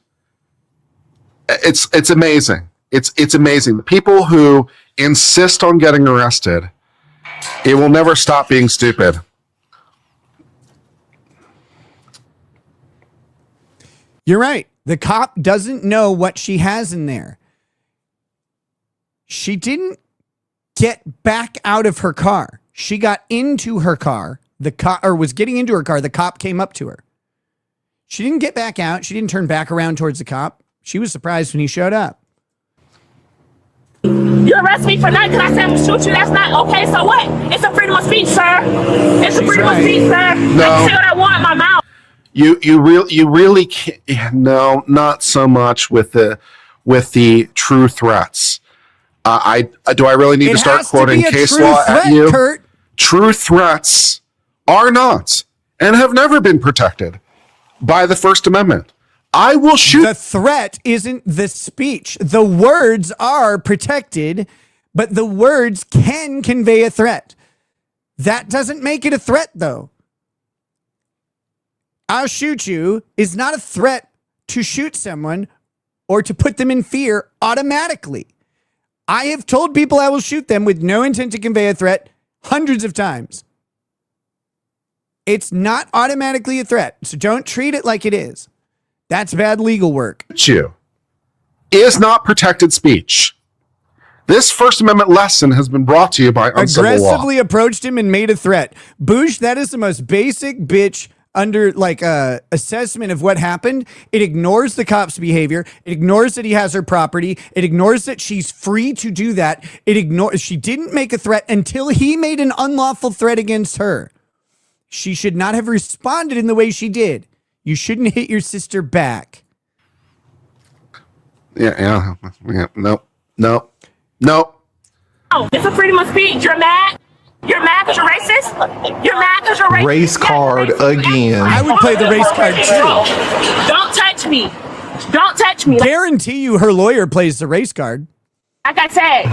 it's amazing. It's amazing. The people who insist on getting arrested, it will never stop being stupid. You're right. The cop doesn't know what she has in there. She didn't get back out of her car. She got into her car. Was getting into her car. The cop came up to her. She didn't get back out. She didn't turn back around towards the cop. She was surprised when he showed up. You arrest me for nothing because I said I'm going to shoot you. That's not okay. So what? It's a freedom of speech, sir. It's a freedom of speech, sir. No. I can say what I want in my mouth. You really can't. No, not so much with the true threats. Do I really need to start quoting case law at you? Kurt. True threats are not and have never been protected by the First Amendment. I will shoot. The threat isn't the speech. The words are protected, but the words can convey a threat. That doesn't make it a threat, though. I'll shoot you is not a threat to shoot someone or to put them in fear automatically. I have told people I will shoot them with no intent to convey a threat hundreds of times. It's not automatically a threat, so don't treat it like it is. That's bad legal work. You. is not protected speech. This First Amendment lesson has been brought to you by Uncivil Law. Aggressively approached him and made a threat. Boosh, that is the most basic bitch under like assessment of what happened. It ignores the cop's behavior. It ignores that he has her property. It ignores that she's free to do that. She didn't make a threat until he made an unlawful threat against her. She should not have responded in the way she did. You shouldn't hit your sister back. Yeah. Nope. Oh, it's a freedom of speech. You're mad? You're mad because you're racist? You're mad because you're racist? Race card again. I would play the race card too. Don't touch me. Don't touch me. Guarantee you her lawyer plays the race card. Like I said,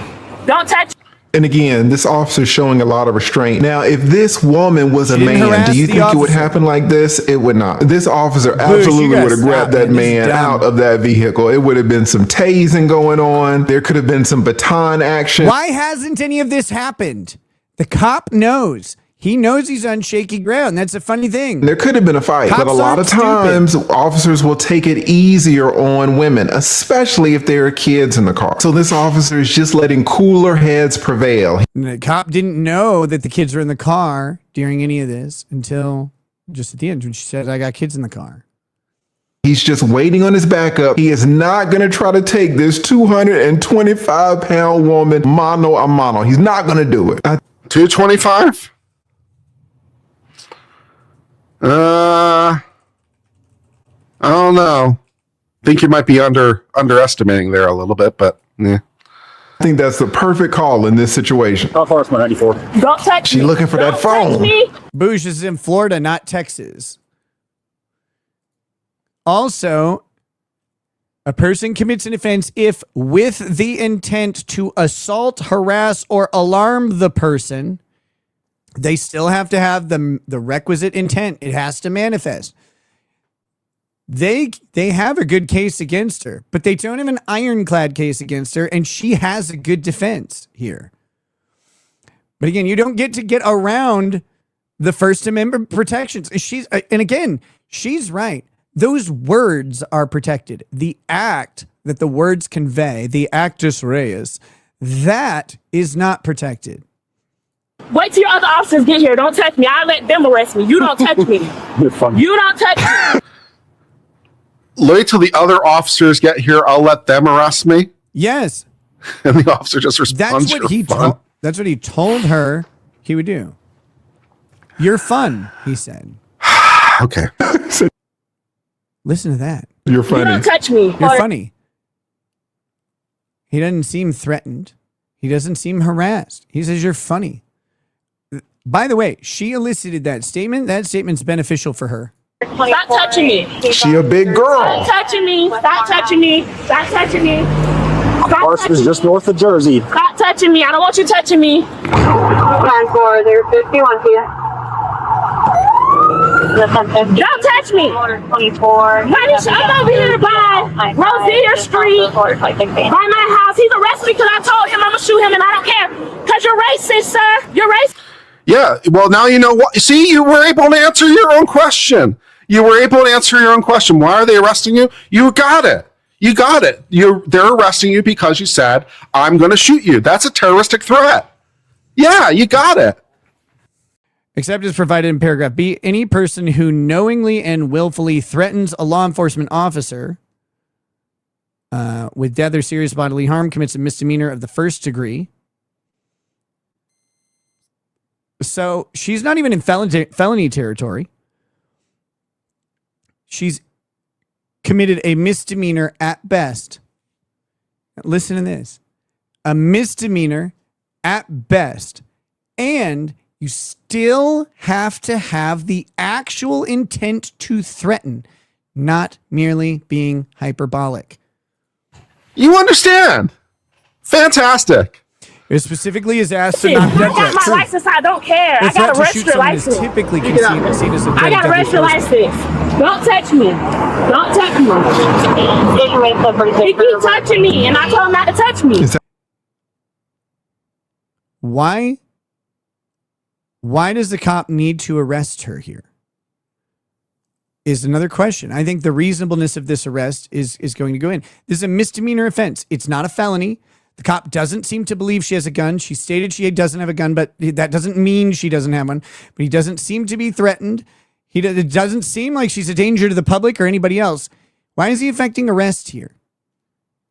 don't touch me. And again, this officer's showing a lot of restraint. Now, if this woman was a She didn't man, harass do you the think it would officer. happen like this? It would not. This officer you absolutely gotta would have grabbed stop, that man. This is man dumb. out of that vehicle. It would have been some tasing going on. There could have been some baton action. Why hasn't any of this happened? The cop knows. He knows he's on shaky ground. That's a funny thing. There could have been a fight, but a Cops lot of aren't times officers will take it easier on women, especially if there are kids in the car. So this officer is just letting cooler heads prevail. And the cop didn't know that the kids were in the car during any of this until just at the end when she said, I got kids in the car. He's just waiting on his backup. He is not going to try to take this 225-pound woman mano a mano. He's not going to do it. 225? I don't know. Think you might be underestimating there a little bit, but yeah. I think that's the perfect call in this situation. How far is my 94? Don't touch She me. looking for Don't that phone. touch me. Boosh is in Florida, not Texas. Also, a person commits an offense if with the intent to assault, harass, or alarm the person. They still have to have the requisite intent. It has to manifest. They have a good case against her, but they don't have an ironclad case against her, and she has a good defense here. But again, you don't get to get around the First Amendment protections. And again, she's right. Those words are protected. The act that the words convey, the actus reus, that is not protected. Wait till your other officers get here. Don't touch me. I'll let them arrest me. You don't touch me. You don't touch me. Wait till the other officers get here. I'll let them arrest me. Yes. And the officer just responds. That's what he told her he would do. You're fun, he said. Okay. Listen to that. You're You funny. don't touch me. You're funny. He doesn't seem threatened. He doesn't seem harassed. He says you're funny. By the way, she elicited that statement. That statement's beneficial for her. Stop touching me. She a big girl. Stop touching me. Stop touching me. Stop touching me. Stop Ours touching is just north of Jersey. Stop touching me. I don't want you touching me. 94051 here. Don't touch me. 24. Honey, I'm over here by Rosier Street, by my house. He's arrested me because I told him I'm going to shoot him, and I don't care. Because you're racist, sir. You're racist. Yeah. Well, now you know what. See, you were able to answer your own question. Why are they arresting you? You got it. They're arresting you because you said, I'm going to shoot you. That's a terroristic threat. Yeah, you got it. Except as provided in paragraph B, any person who knowingly and willfully threatens a law enforcement officer with death or serious bodily harm commits a misdemeanor of the first degree. So she's not even in felony territory. She's committed a misdemeanor at best. Listen to this. A misdemeanor at best. And you still have to have the actual intent to threaten, not merely being hyperbolic. You understand. Fantastic. It specifically is asked to I not death got threat. my True. license. I don't care. The I threat got a to shoot registered someone is license. typically seen as a I got a deadly registered force. license. Don't touch me. Don't touch me. He keeps touching me, and I told him not to touch me. Why does the cop need to arrest her here? is another question. I think the reasonableness of this arrest is going to go in. This is a misdemeanor offense. It's not a felony. The cop doesn't seem to believe she has a gun. She stated she doesn't have a gun, but that doesn't mean she doesn't have one. But he doesn't seem to be threatened. It doesn't seem like she's a danger to the public or anybody else. Why is he effecting arrest here?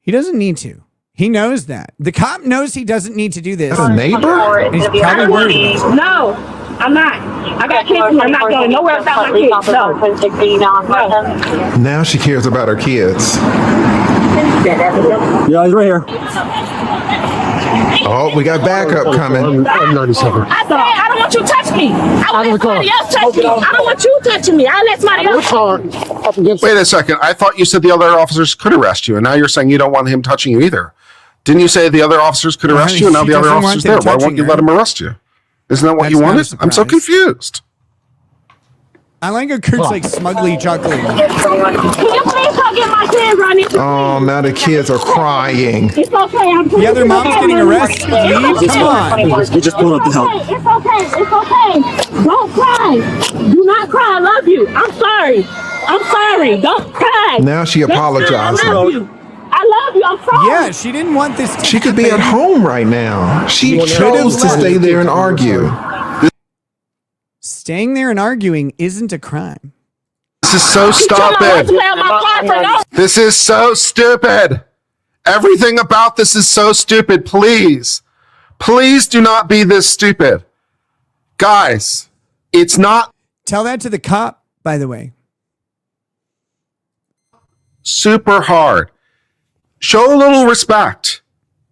He doesn't need to. He knows that. The cop knows he doesn't need to do this. That's a neighbor? And he's probably worried about it. No, I'm not. I got kids and I'm not going nowhere without my kids. No. No. Now she cares about her kids. Yeah, he's right here. Oh, we got backup coming. I'm 97. I said, I don't want you to touch me. I don't let somebody else touch me. I don't want you touching me. I let somebody else touch me. Up against Wait a second. I thought you said the other officers could arrest you, and now you're saying you don't want him touching you either. Didn't you say the other officers could arrest you, and now the other doesn't want officer's them there? Why won't you touching let her. him arrest you? Isn't that what That's you not a wanted? I'm so surprise. confused. I like how Kurt's like smugly chuckling. Can you please come get my kids, Ronnie? Oh, now the kids are crying. It's okay. The other mom's getting arrested. Leave. Come on. He just pulled up to help. It's okay. It's okay. Don't cry. Do not cry. I love you. I'm sorry. I'm sorry. Don't cry. Now she Don't cry. apologizing. I love you. I love you. I'm sorry. Yeah, she didn't want this to She could be at happen. home right now. She chose to stay there and argue. Staying there and arguing isn't a crime. This is so stupid. This is so stupid. Everything about this is so stupid. Please. Please do not be this stupid. Guys, it's not Tell that to the cop, by the way. super hard. Show a little respect.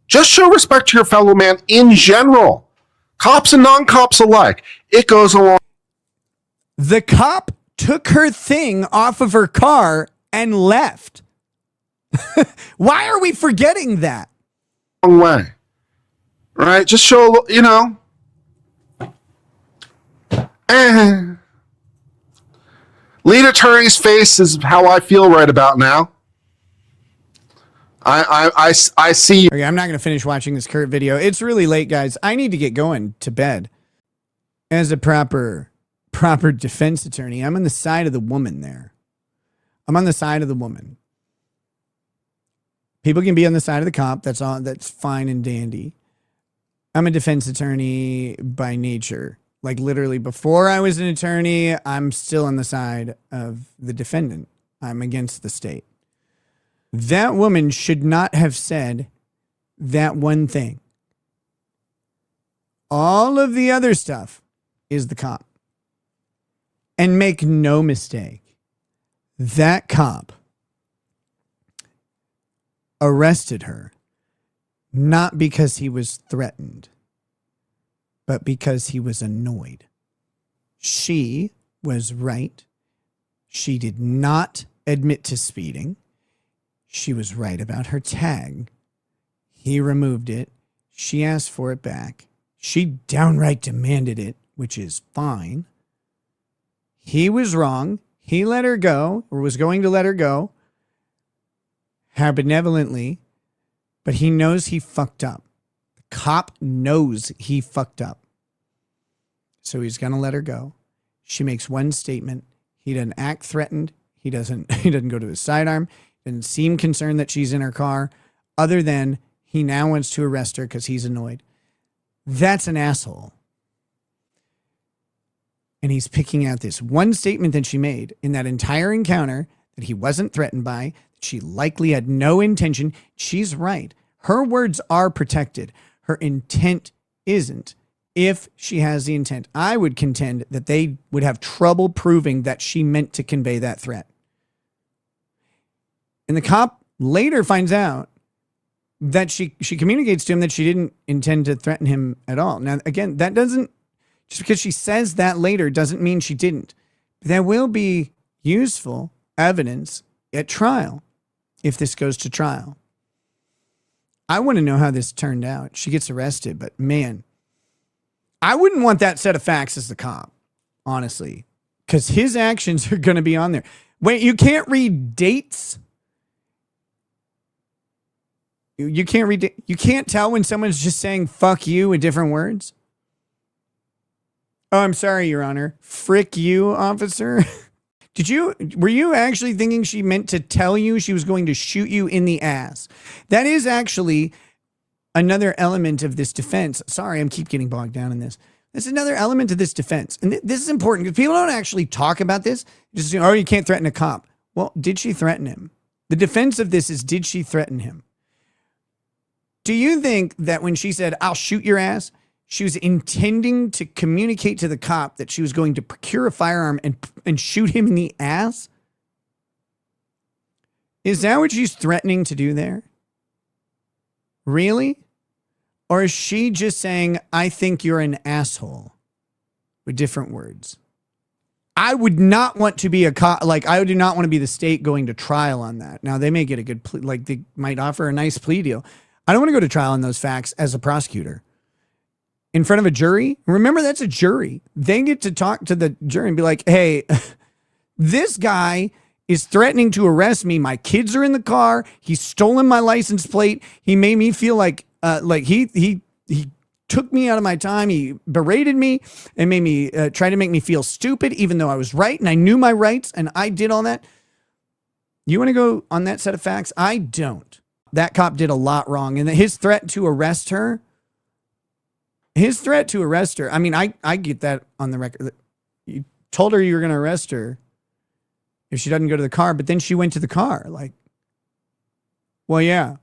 Just show respect to your fellow man in general. Cops and non-cops alike. It goes along. The cop took her thing off of her car and left. Why are we forgetting that? Long way. Right? Just show, Lead attorney's face is how I feel right about now. I see you. Okay, I'm not going to finish watching this Kurt video. It's really late, guys. I need to get going to bed. As a proper defense attorney, I'm on the side of the woman there. I'm on the side of the woman. People can be on the side of the cop. That's all. That's fine and dandy. I'm a defense attorney by nature. Like literally before I was an attorney, I'm still on the side of the defendant. I'm against the state. That woman should not have said that one thing. All of the other stuff is the cop. And make no mistake, that cop arrested her not because he was threatened, but because he was annoyed. She was right. She did not admit to speeding. She was right about her tag. He removed it. She asked for it back. She downright demanded it, which is fine. He was wrong. He let her go, or was going to let her go, benevolently, but he knows he fucked up. The cop knows he fucked up. So he's going to let her go. She makes one statement. He doesn't act threatened. He doesn't go to his sidearm. Doesn't seem concerned that she's in her car, other than he now wants to arrest her because he's annoyed. That's an asshole. And he's picking out this one statement that she made in that entire encounter that he wasn't threatened by, that she likely had no intention. She's right. Her words are protected. Her intent isn't. If she has the intent, I would contend that they would have trouble proving that she meant to convey that threat. And the cop later finds out that she communicates to him that she didn't intend to threaten him at all. Now, again, that doesn't, just because she says that later doesn't mean she didn't. There will be useful evidence at trial if this goes to trial. I want to know how this turned out. She gets arrested, but man, I wouldn't want that set of facts as the cop, honestly, because his actions are going to be on there. Wait, you can't read dates? You can't read. You can't tell when someone's just saying "fuck you" in different words. Oh, I'm sorry, Your Honor. Frick you, officer. Were you actually thinking she meant to tell you she was going to shoot you in the ass? That is actually another element of this defense. Sorry, I'm keep getting bogged down in this. That's another element of this defense. And this is important because people don't actually talk about this. Just, oh, you can't threaten a cop. Well, did she threaten him? The defense of this is, did she threaten him? Do you think that when she said, I'll shoot your ass, she was intending to communicate to the cop that she was going to procure a firearm and shoot him in the ass? Is that what she's threatening to do there? Really? Or is she just saying, I think you're an asshole, with different words? I would not want to be a cop. Like, I do not want to be the state going to trial on that. Now, they may get a good plea, like they might offer a nice plea deal. I don't want to go to trial on those facts as a prosecutor. In front of a jury? Remember, that's a jury. They get to talk to the jury and be like, hey, this guy is threatening to arrest me. My kids are in the car. He's stolen my license plate. He made me feel like he took me out of my time. He berated me and made me try to make me feel stupid, even though I was right and I knew my rights and I did all that. You want to go on that set of facts? I don't. That cop did a lot wrong. And his threat to arrest her, I mean, I get that on the record. You told her you were going to arrest her if she doesn't go to the car, but then she went to the car. Like, well, yeah.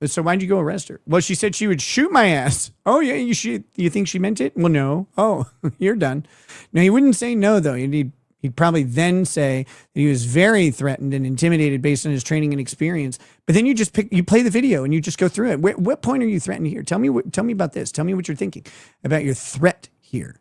So why'd you go arrest her? Well, she said she would shoot my ass. Oh, yeah, you think she meant it? Well, no. Oh, you're done. Now, he wouldn't say no, though. He'd probably then say that he was very threatened and intimidated based on his training and experience. But then you play the video and you just go through it. What point are you threatened here? Tell me about this. Tell me what you're thinking about your threat here.